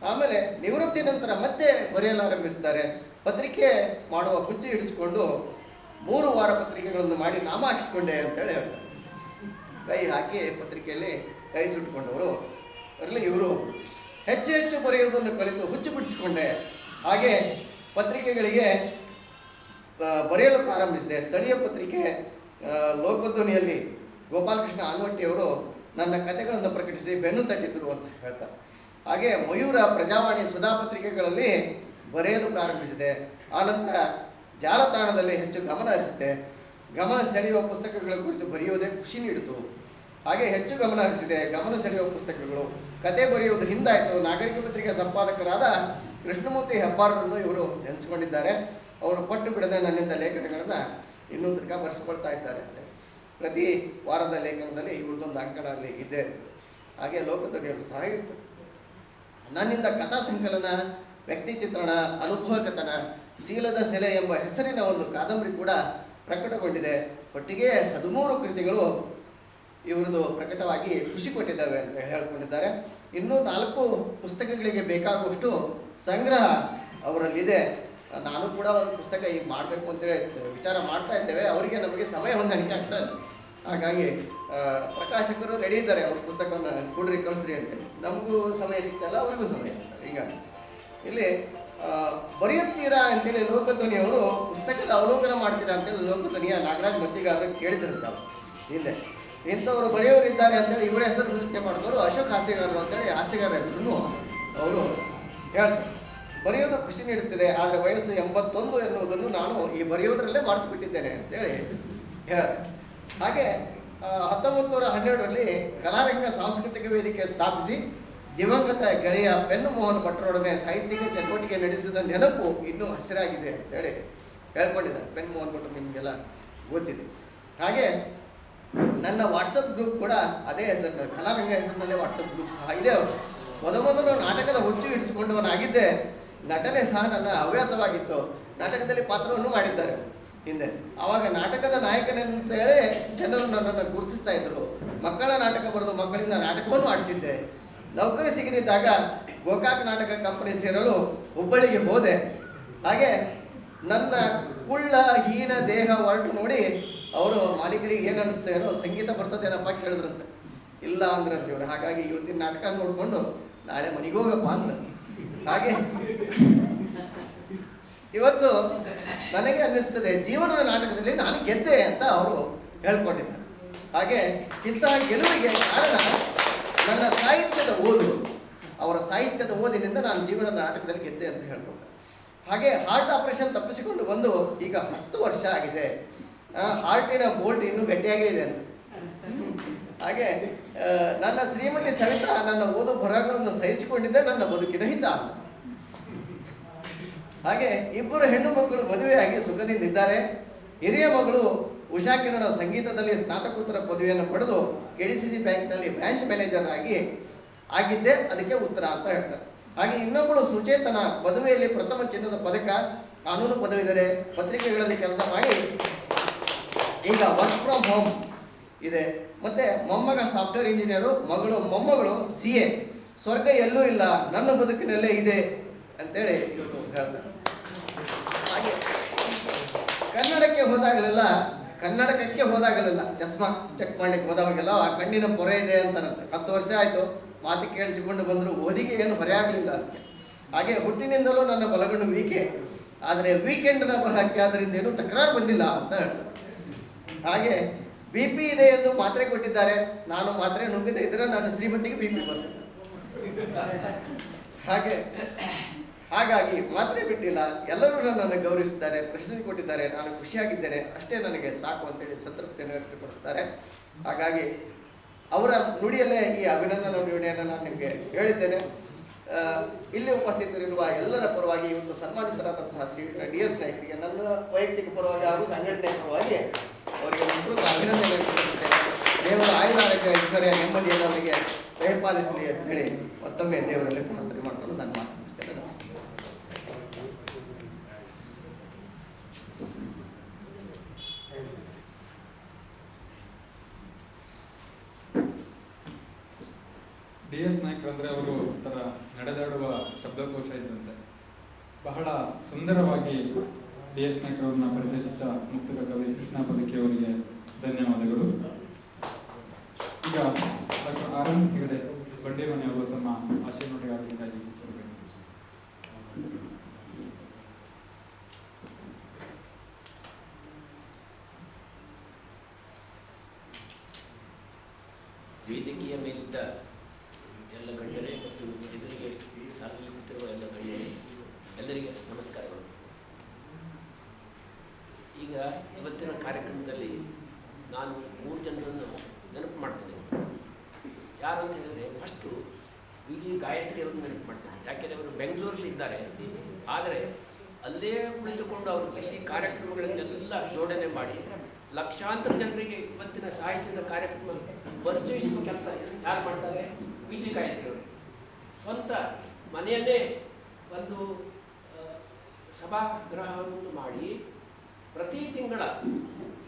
ಆಮೇಲೆ ನಿವೃತ್ತಿ ನಂತರ ಮತ್ತೆ ಬರೆಯಲಾರಂಭಿಸ್ತಾರೆ. ಪತ್ರಿಕೆ ಮಾಡುವ ಹುಚ್ಚು ಹಿಡಿಸ್ಕೊಂಡು 3 ವಾರ ಪತ್ರಿಕೆಗಳನ್ನು ಮಾಡಿ ನಾಮ ಹಾಕಿಸ್ಕೊಂಡೆ ಅಂತೇಳಿ ಹೇಳ್ತಾರೆ. ಕೈ ಹಾಕಿ ಪತ್ರಿಕೆಯಲ್ಲಿ ಕೈ ಸುಟ್ಟುಕೊಂಡವರು ಅದರಲ್ಲಿ ಇವರು ಹೆಚ್ಚು ಹೆಚ್ಚು ಬರೆಯುವುದನ್ನು ಕಲಿತು ಹುಚ್ಚು ಬಿಡಿಸಿಕೊಂಡೆ. ಹಾಗೆ ಪತ್ರಿಕೆಗಳಿಗೆ ಬರೆಯಲು ಪ್ರಾರಂಭಿಸಿದೆ. ಸ್ಥಳೀಯ ಪತ್ರಿಕೆ ಲೋಕಧ್ವನಿಯಲ್ಲಿ ಗೋಪಾಲಕೃಷ್ಣ ಆನ್ವಟ್ಟಿಯವರು ನನ್ನ ಕಥೆಗಳನ್ನು ಪ್ರಕಟಿಸಿ ಬೆನ್ನು ತಟ್ಟಿದ್ರು ಅಂತ ಹೇಳ್ತಾರೆ. ಹಾಗೆ ಮಯೂರ, ಪ್ರಜಾವಾಣಿ, ಸುಧಾ ಪತ್ರಿಕೆಗಳಲ್ಲಿ ಬರೆಯಲು ಪ್ರಾರಂಭಿಸಿದೆ. ಆನಂತರ ಜಾಲತಾಣದಲ್ಲಿ ಹೆಚ್ಚು ಗಮನ ಹರಿಸಿದೆ. ಗಮನ ಸೆಳೆಯುವ ಪುಸ್ತಕಗಳ ಕುರಿತು ಬರೆಯುವುದೇ ಖುಷಿ ನೀಡಿತು. ಹಾಗೆ ಹೆಚ್ಚು ಗಮನ ಹರಿಸಿದೆ. ಗಮನ ಸೆಳೆಯುವ ಪುಸ್ತಕಗಳು, ಕತೆ ಬರೆಯುವುದು ಹಿಂದಾಯಿತು. ನಾಗರಿಕ ಪತ್ರಿಕೆ ಸಂಪಾದಕರಾದ ಕೃಷ್ಣಮೂರ್ತಿ ಹೆಬ್ಬಾರರನ್ನು ಇವರು ನೆನೆಸಿಕೊಂಡಿದ್ದಾರೆ. ಅವರು ಪಟ್ಟು ಬಿಡದೆ ನನ್ನಿಂದ ಲೇಖನಗಳನ್ನು ಇನ್ನೂ ತನಕ ಬರೆಸಿಕೊಳ್ತಾ ಇದ್ದಾರೆ. ಪ್ರತಿ ವಾರದ ಲೇಖನದಲ್ಲಿ ಇವ್ರದ್ದೊಂದು ಅಂಕಣ ಅಲ್ಲಿ ಇದೆ. ಹಾಗೆ ಲೋಕಧ್ವನಿಯವರು ಸಹ ಇರ್ತದೆ. ನನ್ನಿಂದ ಕಥಾ ಸಂಕಲನ, ವ್ಯಕ್ತಿ ಚಿತ್ರಣ, ಅನುಭವ ಕಥನ, ಶೀಲದ ಸೆಲೆ ಎಂಬ ಹೆಸರಿನ ಒಂದು ಕಾದಂಬರಿ ಕೂಡ ಪ್ರಕಟಗೊಂಡಿದೆ. ಒಟ್ಟಿಗೆ 13 ಕೃತಿಗಳು ಇವರದು ಪ್ರಕಟವಾಗಿ ಖುಷಿ ಕೊಟ್ಟಿದ್ದಾವೆ ಅಂತ ಹೇಳ್ಕೊಂಡಿದ್ದಾರೆ. ಇನ್ನೂ 4 ಪುಸ್ತಕಗಳಿಗೆ ಬೇಕಾಗುವಷ್ಟು ಸಂಗ್ರಹ ಅವರಲ್ಲಿದೆ. ನಾನು ಕೂಡ ಒಂದು ಪುಸ್ತಕ ಈಗ ಮಾಡಬೇಕು ಅಂತೇಳಿ ವಿಚಾರ ಮಾಡ್ತಾ ಇದ್ದೇವೆ. ಅವರಿಗೆ ನಮಗೆ ಸಮಯ ಹೊಂದಾಣಿಕೆ ಆಗ್ತಾ ಇಲ್ಲ. ಹಾಗಾಗಿ ಪ್ರಕಾಶಕರು ರೆಡಿ ಇದ್ದಾರೆ, ಅವ್ರ ಪುಸ್ತಕವನ್ನು ಕೊಡ್ರಿ ಕಳಿಸ್ರಿ ಅಂತೇಳಿ. ನಮಗೂ ಸಮಯ ಸಿಗ್ತಾಯಿಲ್ಲ, ಅವರಿಗೂ ಸಮಯ ಸಿಗ್ತಲ್ಲ. ಹೀಗಾಗಿ ಇಲ್ಲಿ ಬರೆಯುತ್ತೀರಾ ಅಂತೇಳಿ ಲೋಕಧ್ವನಿಯವರು ಪುಸ್ತಕದ ಅವಲೋಕನ ಮಾಡ್ತೀರಾ ಅಂತೇಳಿ ಲೋಕಧ್ವನಿಯ ನಾಗರಾಜ್ ಮತ್ತಿಗಾರರು ಕೇಳಿದಿರ್ತಾರೆ ಹಿಂದೆ. ಇಂಥವರು ಬರೆಯೋರಿದ್ದಾರೆ ಅಂತೇಳಿ ಇವರ ಹೆಸರು ಸೂಚನೆ ಮಾಡಿದವರು ಅಶೋಕ್ ಹಾಸ್ಯಗಾರರು ಅಂತೇಳಿ ಹಾಸ್ಯಗಾರ ಹೆಸರನ್ನು ಅವರು ಹೇಳ್ತಾರೆ. ಬರೆಯೋದು ಖುಷಿ ನೀಡುತ್ತದೆ, ಆದರೆ ವಯಸ್ಸು 81 ಎನ್ನುವುದನ್ನು ನಾನು ಈ ಬರೆಯೋದ್ರಲ್ಲೇ ಮರೆತು ಬಿಟ್ಟಿದ್ದೇನೆ ಅಂತೇಳಿ ಹೇಳ್ತಾರೆ. ಹಾಗೆ 1912ರಲ್ಲಿ ಕಲಾರಂಗ ಸಾಂಸ್ಕೃತಿಕ ವೇದಿಕೆ ಸ್ಥಾಪಿಸಿ ದಿವಂಗತ ಗೆಳೆಯ ಪೆನ್ನು ಮೋಹನ್ ಭಟ್ರೊಡನೆ ಸಾಹಿತ್ಯಿಕ ಚಟುವಟಿಕೆ ನಡೆಸಿದ ನೆನಪು ಇನ್ನೂ ಹಸಿರಾಗಿದೆ ಅಂತೇಳಿ ಹೇಳ್ಕೊಂಡಿದ್ದಾರೆ. ಪೆನ್ನು ಮೋಹನ್ ಭಟ್ರು ನಿಮಗೆಲ್ಲ ಗೊತ್ತಿದೆ. ಹಾಗೆ ನನ್ನ ವಾಟ್ಸಪ್ ಗ್ರೂಪ್ ಕೂಡ ಅದೇ ಹೆಸರು, ಕಲಾರಂಗ ಹೆಸರಿನಲ್ಲೇ ವಾಟ್ಸಪ್ ಗ್ರೂಪ್ ಸಹ ಇದೆ. ಅವರು ಮೊದಲು ನಾಟಕದ ಹುಚ್ಚು ಹಿಡಿಸಿಕೊಂಡವನಾಗಿದ್ದೆ. ನಟನೆ ಸಹ ನನ್ನ ಹವ್ಯಾಸವಾಗಿತ್ತು. ನಾಟಕದಲ್ಲಿ ಪಾತ್ರವನ್ನು ಮಾಡಿದ್ದಾರೆ ಹಿಂದೆ. ಆವಾಗ ನಾಟಕದ ನಾಯಕನಂತ ಹೇಳಿ ಜನರು ನನ್ನನ್ನು ಗುರುತಿಸ್ತಾ ಇದ್ರು. ಮಕ್ಕಳ ನಾಟಕ ಬರೆದು ಮಕ್ಕಳಿಂದ ನಾಟಕವನ್ನು ಆಡಿಸಿದ್ದೆ. ನೌಕರಿ ಸಿಗದಿದ್ದಾಗ ಗೋಕಾಕ್ ನಾಟಕ ಕಂಪನಿ ಸೇರಲು ಹುಬ್ಬಳ್ಳಿಗೆ ಹೋದೆ. ಹಾಗೆ ನನ್ನ ಕುಳ್ಳ ಹೀನ ದೇಹ ಹೊರಟು ನೋಡಿ ಅವರು ಮಾಲೀಕರಿಗೆ ಏನು ಅನಿಸ್ತೇನೋ, ಸಂಗೀತ ಬರ್ತದೇನಪ್ಪ ಕೇಳಿದ್ರಂತೆ. ಇಲ್ಲ ಅಂದ್ರಂತೀವ್ರು. ಹಾಗಾಗಿ ಇವತ್ತಿನ ನಾಟಕ ನೋಡಿಕೊಂಡು ನಾಳೆ ಮನೆಗೆ ಹೋಗಪ್ಪ ಅಂದ್ರ. ಹಾಗೆ ಇವತ್ತು ನನಗೆ ಅನ್ನಿಸ್ತದೆ ಜೀವನದ ನಾಟಕದಲ್ಲಿ ನಾನು ಗೆದ್ದೆ ಅಂತ ಅವರು ಹೇಳ್ಕೊಂಡಿದ್ದಾರೆ. ಹಾಗೆ ಇಂತಹ ಗೆಲುವಿಗೆ ಕಾರಣ ನನ್ನ ಸಾಹಿತ್ಯದ ಓದು. ಅವರ ಸಾಹಿತ್ಯದ ಓದಿನಿಂದ ನಾನು ಜೀವನದ ನಾಟಕದಲ್ಲಿ ಗೆದ್ದೆ ಅಂತ ಹೇಳ್ಕೊಂಡೆ. ಹಾಗೆ ಹಾರ್ಟ್ ಆಪರೇಷನ್ ತಪ್ಪಿಸಿಕೊಂಡು ಬಂದು ಈಗ 10 ವರ್ಷ ಆಗಿದೆ. ಹಾರ್ಟಿನ ಬೋಲ್ಟ್ ಇನ್ನೂ ಗಟ್ಟಿಯಾಗೇ ಇದೆ ಅಂತ. ಹಾಗೆ ನನ್ನ ಶ್ರೀಮತಿ ಸವಿತಾ ನನ್ನ ಓದು ಬರಹಗಳನ್ನು ಸಹಿಸಿಕೊಂಡಿದ್ದೆ ನನ್ನ ಬದುಕಿನ ಹಿತ. ಹಾಗೆ 2 ಹೆಣ್ಣು ಮಕ್ಕಳು ಮದುವೆಯಾಗಿ ಸುಖದಿಂದಿದ್ದಾರೆ. ಹಿರಿಯ ಮಗಳು ಉಷಾ ಕಿರಣ ಸಂಗೀತದಲ್ಲಿ ಸ್ನಾತಕೋತ್ತರ ಪದವಿಯನ್ನು ಪಡೆದು ಕೆಡಿಸಿಸಿ ಬ್ಯಾಂಕ್ನಲ್ಲಿ ಬ್ರಾಂಚ್ ಮ್ಯಾನೇಜರ್ ಆಗಿದ್ದೆ, ಅದಕ್ಕೆ ಉತ್ತರ ಅಂತ ಹೇಳ್ತಾರೆ. ಹಾಗೆ ಇನ್ನೊಬ್ಬಳು ಸುಚೇತನ ಮದುವೆಯಲ್ಲಿ ಪ್ರಥಮ ಚಿನ್ನದ ಪದಕ, ಕಾನೂನು ಪದವಿದರೆ, ಪತ್ರಿಕೆಗಳಲ್ಲಿ ಕೆಲಸ ಮಾಡಿ ಈಗ ವರ್ಕ್ ಫ್ರಮ್ ಹೋಮ್ ಇದೆ. ಮತ್ತೆ ಮೊಮ್ಮಗ ಸಾಫ್ಟ್ವೇರ್ ಇಂಜಿನಿಯರು, ಮೊಮ್ಮಗಳು CA. ಸ್ವರ್ಗ ಎಲ್ಲೂ ಇಲ್ಲ, ನನ್ನ ಬದುಕಿನಲ್ಲೇ ಇದೆ ಅಂತೇಳಿ ಇವರು ಹೇಳ್ತಾರೆ. ಹಾಗೆ ಕನ್ನಡಕಕ್ಕೆ ಹೋದಾಗಲೆಲ್ಲ ಚಸ್ಮಾ ಚೆಕ್ ಮಾಡ್ಲಿಕ್ಕೆ ಹೋದವಾಗೆಲ್ಲ ಆ ಕಣ್ಣಿನ ಪೊರೆ ಇದೆ ಅಂತಾರಂತೆ. 10 ವರ್ಷ ಆಯ್ತು ಮಾತು ಕೇಳಿಸಿಕೊಂಡು ಬಂದ್ರು, ಓದಿಗೆ ಏನು ಹೊರೆ ಆಗಲಿಲ್ಲ ಅದಕ್ಕೆ. ಹಾಗೆ ಹುಟ್ಟಿನಿಂದಲೂ ನನ್ನ ಬಲಗಣ್ಣು ವೀಕೆ, ಆದರೆ ವೀಕೆಂಡ್ನ ಬರಹಕ್ಕೆ ಅದರಿಂದ ಏನು ತಕರಾರು ಬಂದಿಲ್ಲ ಅಂತ ಹೇಳ್ತಾರೆ. ಹಾಗೆ BP ಇದೆ ಎಂದು ಮಾತ್ರೆ ಕೊಟ್ಟಿದ್ದಾರೆ, ನಾನು ಮಾತ್ರೆ ನುಂಗದೆ ಇದ್ರೆ ನನ್ನ ಶ್ರೀಮತಿಗೆ BP ಬರ್ತಿದ್ದೆ. ಹಾಗಾಗಿ ಮಾತ್ರೆ ಬಿಟ್ಟಿಲ್ಲ. ಎಲ್ಲರೂ ನನ್ನನ್ನು ಗೌರವಿಸಿದ್ದಾರೆ, ಪ್ರಶಸ್ತಿ ಕೊಟ್ಟಿದ್ದಾರೆ, ನಾನು ಖುಷಿಯಾಗಿದ್ದೇನೆ, ಅಷ್ಟೇ ನನಗೆ ಸಾಕು ಅಂತೇಳಿ ಸಂತೃಪ್ತಿಯನ್ನು ವ್ಯಕ್ತಪಡಿಸ್ತಾರೆ. ಹಾಗಾಗಿ ಅವರ ನುಡಿಯಲ್ಲೇ ಈ ಅಭಿನಂದನಾ ನುಡಿಯನ್ನು ನಾನು ನಿಮಗೆ ಹೇಳಿದ್ದೇನೆ. ಇಲ್ಲಿ ಉಪಸ್ಥಿತರಿರುವ ಎಲ್ಲರ ಪರವಾಗಿ ಇವತ್ತು ಸನ್ಮಾನಿತರಾದಂತಹ DS ನಾಯ್ಕರಿಗೆ ನನ್ನ ವೈಯಕ್ತಿಕ ಪರವಾಗಿ ಹಾಗೂ ಸಂಘಟನೆ ಪರವಾಗಿ ಅವರಿಗೆ ವಿಸ್ತೃತ ಅಭಿನಂದನೆ ಸಲ್ಲಿಸುತ್ತೇನೆ. ದೇವರ ಆಯುರಾರೋಗ್ಯ ಐಶ್ವರ್ಯ ನೆಮ್ಮದಿಯನ್ನು ಅವರಿಗೆ ದಯಪಾಲಿಸಲಿ ಅಂತ ಹೇಳಿ ಮತ್ತೊಮ್ಮೆ ದೇವರಲ್ಲಿ ಪ್ರಾರ್ಥನೆ ಮಾಡಿಕೊಂಡು ನಾನು ಮಾತನಾಡ್ತೇನೆ. ನಮಸ್ಕಾರ.
DS ನಾಯ್ಕರ್ ಅಂದ್ರೆ ಅವರು ಒಂಥರ ನಡೆದಾಡುವ ಶಬ್ದಕೋಶ ಇದ್ದಂತೆ. ಬಹಳ ಸುಂದರವಾಗಿ DS ನಾಯ್ಕರವ್ರನ್ನ ಪರಿಚಯಿಸಿದ ಮುಕ್ತ ಕವಿ ಕೃಷ್ಣ ಬದುಕಿ ಅವರಿಗೆ ಧನ್ಯವಾದಗಳು. ಈಗ ಡಾಕ್ಟರ್ RN ಹೆಗಡೆ ಬಂಡೇಮನೆ ಅವರು ತಮ್ಮ ಆಶಯ ನುಡಿಗಾರರಿಗಾಗಿ
ವೇದಿಕೆಯ ಮೇಲಿದ್ದ ಎಲ್ಲ ಗಣ್ಯರೇ ಮತ್ತು ಎದುರಿಗೆ ಸಾಲಲ್ಲಿ ಕೂತಿರುವ ಎಲ್ಲ ಗಣ್ಯರೇ, ಎಲ್ಲರಿಗೆ ನಮಸ್ಕಾರಗಳು. ಈಗ ಇವತ್ತಿನ ಕಾರ್ಯಕ್ರಮದಲ್ಲಿ ನಾನು 3 ಜನರನ್ನು ನೆನಪು ಮಾಡ್ತೇನೆ. ಯಾರು ಅಂತ ಹೇಳಿದ್ರೆ, ಫಸ್ಟು VG ಗಾಯತ್ರಿ ಅವರನ್ನು ನೆನಪು ಮಾಡ್ತೇನೆ. ಯಾಕೆಂದರೆ ಅವರು ಬೆಂಗಳೂರಲ್ಲಿ ಇದ್ದಾರೆ, ಆದರೆ ಅಲ್ಲೇ ಕುಳಿತುಕೊಂಡು ಅವರು ಇಲ್ಲಿ ಕಾರ್ಯಕ್ರಮಗಳನ್ನೆಲ್ಲ ಜೋಡಣೆ ಮಾಡಿ ಲಕ್ಷಾಂತರ ಜನರಿಗೆ ಇವತ್ತಿನ ಸಾಹಿತ್ಯದ ಕಾರ್ಯಕ್ರಮ ಪರಿಚಯಿಸುವ ಕೆಲಸ ಯಾರು ಮಾಡ್ತಾರೆ? VG ಗಾಯತ್ರಿ ಅವರು. ಸ್ವಂತ ಮನೆಯನ್ನೇ ಒಂದು ಸಭಾಗೃಹವನ್ನು ಮಾಡಿ ಪ್ರತಿ ತಿಂಗಳ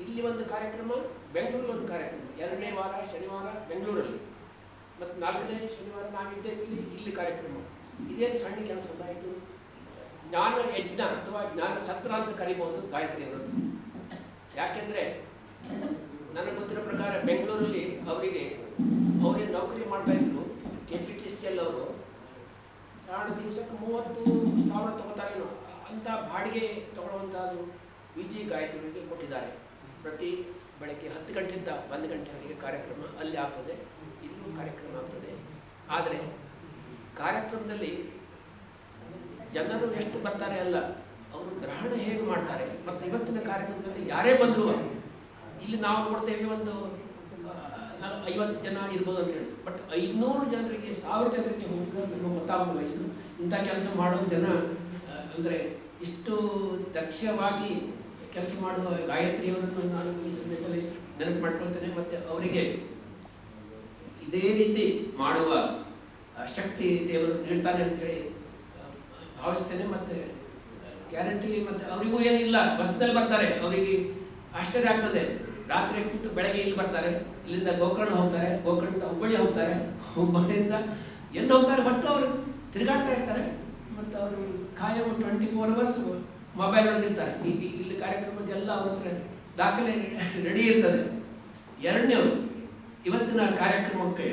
ಇಲ್ಲಿ ಒಂದು ಕಾರ್ಯಕ್ರಮ, ಬೆಂಗಳೂರಲ್ಲಿ ಒಂದು ಕಾರ್ಯಕ್ರಮ, 2ನೇ ವಾರ ಶನಿವಾರ ಬೆಂಗಳೂರಲ್ಲಿ, ಮತ್ತು 4ನೇ ಶನಿವಾರ ನಾವಿದ್ದೇವೆ ಇಲ್ಲಿ ಕಾರ್ಯಕ್ರಮ. ಇದೇನು ಸಣ್ಣ ಕೆಲಸ ಅಲ್ಲ, ಇದು ಜ್ಞಾನ ಯಜ್ಞ ಅಥವಾ ಜ್ಞಾನ ಸತ್ರ ಅಂತ ಕರಿಬಹುದು ಗಾಯತ್ರಿ ಅವರು. ಯಾಕೆಂದ್ರೆ ನನಗೆ ಗೊತ್ತಿರೋ ಪ್ರಕಾರ ಬೆಂಗಳೂರಲ್ಲಿ ಅವರೇ ನೌಕರಿ ಮಾಡ್ತಾ ಇದ್ರು. KPTCL ಅವರು ದಿವಸಕ್ಕೆ 30,000 ತಗೋತಾರೆ ಅಂತ ಬಾಡಿಗೆ ತಗೊಳ್ಳುವಂತಹದ್ದು VG ಗಾಯತ್ರಿಗೆ ಕೊಟ್ಟಿದ್ದಾರೆ. ಪ್ರತಿ ಬೆಳಗ್ಗೆ 10 ಗಂಟೆಯಿಂದ 1 ಗಂಟೆವರೆಗೆ ಕಾರ್ಯಕ್ರಮ ಅಲ್ಲಿ ಆಗ್ತದೆ, ಇಲ್ಲೂ ಕಾರ್ಯಕ್ರಮ ಆಗ್ತದೆ. ಆದರೆ ಕಾರ್ಯಕ್ರಮದಲ್ಲಿ ಜನರು ಎಷ್ಟು ಬರ್ತಾರೆ ಅಲ್ಲ, ಅವರು ಗ್ರಹಣ ಹೇಗೆ ಮಾಡ್ತಾರೆ. ಮತ್ತು ಇವತ್ತಿನ ಕಾರ್ಯಕ್ರಮದಲ್ಲಿ ಯಾರೇ ಬಂದರೂ ಇಲ್ಲಿ ನಾವು ನೋಡ್ತೇವೆ ಒಂದು 50 ಜನ ಇರ್ಬೋದು ಅಂತ ಹೇಳಿ, ಬಟ್ 500 ಜನರಿಗೆ 1000 ಜನರಿಗೆ ನಮಗೆ ಗೊತ್ತಾಗುವ ಇದು ಇಂಥ ಕೆಲಸ ಮಾಡೋ ಜನ ಅಂದರೆ ಇಷ್ಟು ದಕ್ಷವಾಗಿ ಕೆಲಸ ಮಾಡುವ ಗಾಯತ್ರಿಯವರನ್ನು ನಾನು ಈ ಸಂದರ್ಭದಲ್ಲಿ ನೆನಪು ಮಾಡ್ಕೊಳ್ತೇನೆ. ಮತ್ತು ಅವರಿಗೆ ಇದೇ ರೀತಿ ಮಾಡುವ ಶಕ್ತಿ ದೇವರು ನೀಡ್ತಾನೆ ಅಂತೇಳಿ ಭಾವಿಸ್ತೇನೆ. ಮತ್ತು ಗ್ಯಾರಂಟಿ, ಮತ್ತು ಅವರಿಗೂ ಏನಿಲ್ಲ, ಬಸ್ನಲ್ಲಿ ಬರ್ತಾರೆ, ಅವರಿಗೆ ಆಶ್ಚರ್ಯ ಆಗ್ತದೆ. ರಾತ್ರಿ ಕೂತು ಬೆಳಗ್ಗೆ ಇಲ್ಲಿ ಬರ್ತಾರೆ, ಇಲ್ಲಿಂದ ಗೋಕರ್ಣ ಹೋಗ್ತಾರೆ, ಗೋಕರ್ಣದಿಂದ ಹುಬ್ಬಳ್ಳಿ ಹೋಗ್ತಾರೆ, ಹುಬ್ಬಳ್ಳಿಯಿಂದ ಎಲ್ಲಿ ಹೋಗ್ತಾರೆ, ಬಟ್ ಅವರು ತಿರುಗಾಡ್ತಾ ಇರ್ತಾರೆ. ಮತ್ತು ಅವರು ಕಾಯಂ 24 hours ಮೊಬೈಲ್ ಹೊಂದಿರ್ತಾರೆ. ಇಲ್ಲಿ ಕಾರ್ಯಕ್ರಮದ ಎಲ್ಲ ಅವ್ರ ಹತ್ರ ದಾಖಲೆ ರೆಡಿ ಇರ್ತದೆ. ಎರಡನೇವರು ಇವತ್ತಿನ ಕಾರ್ಯಕ್ರಮಕ್ಕೆ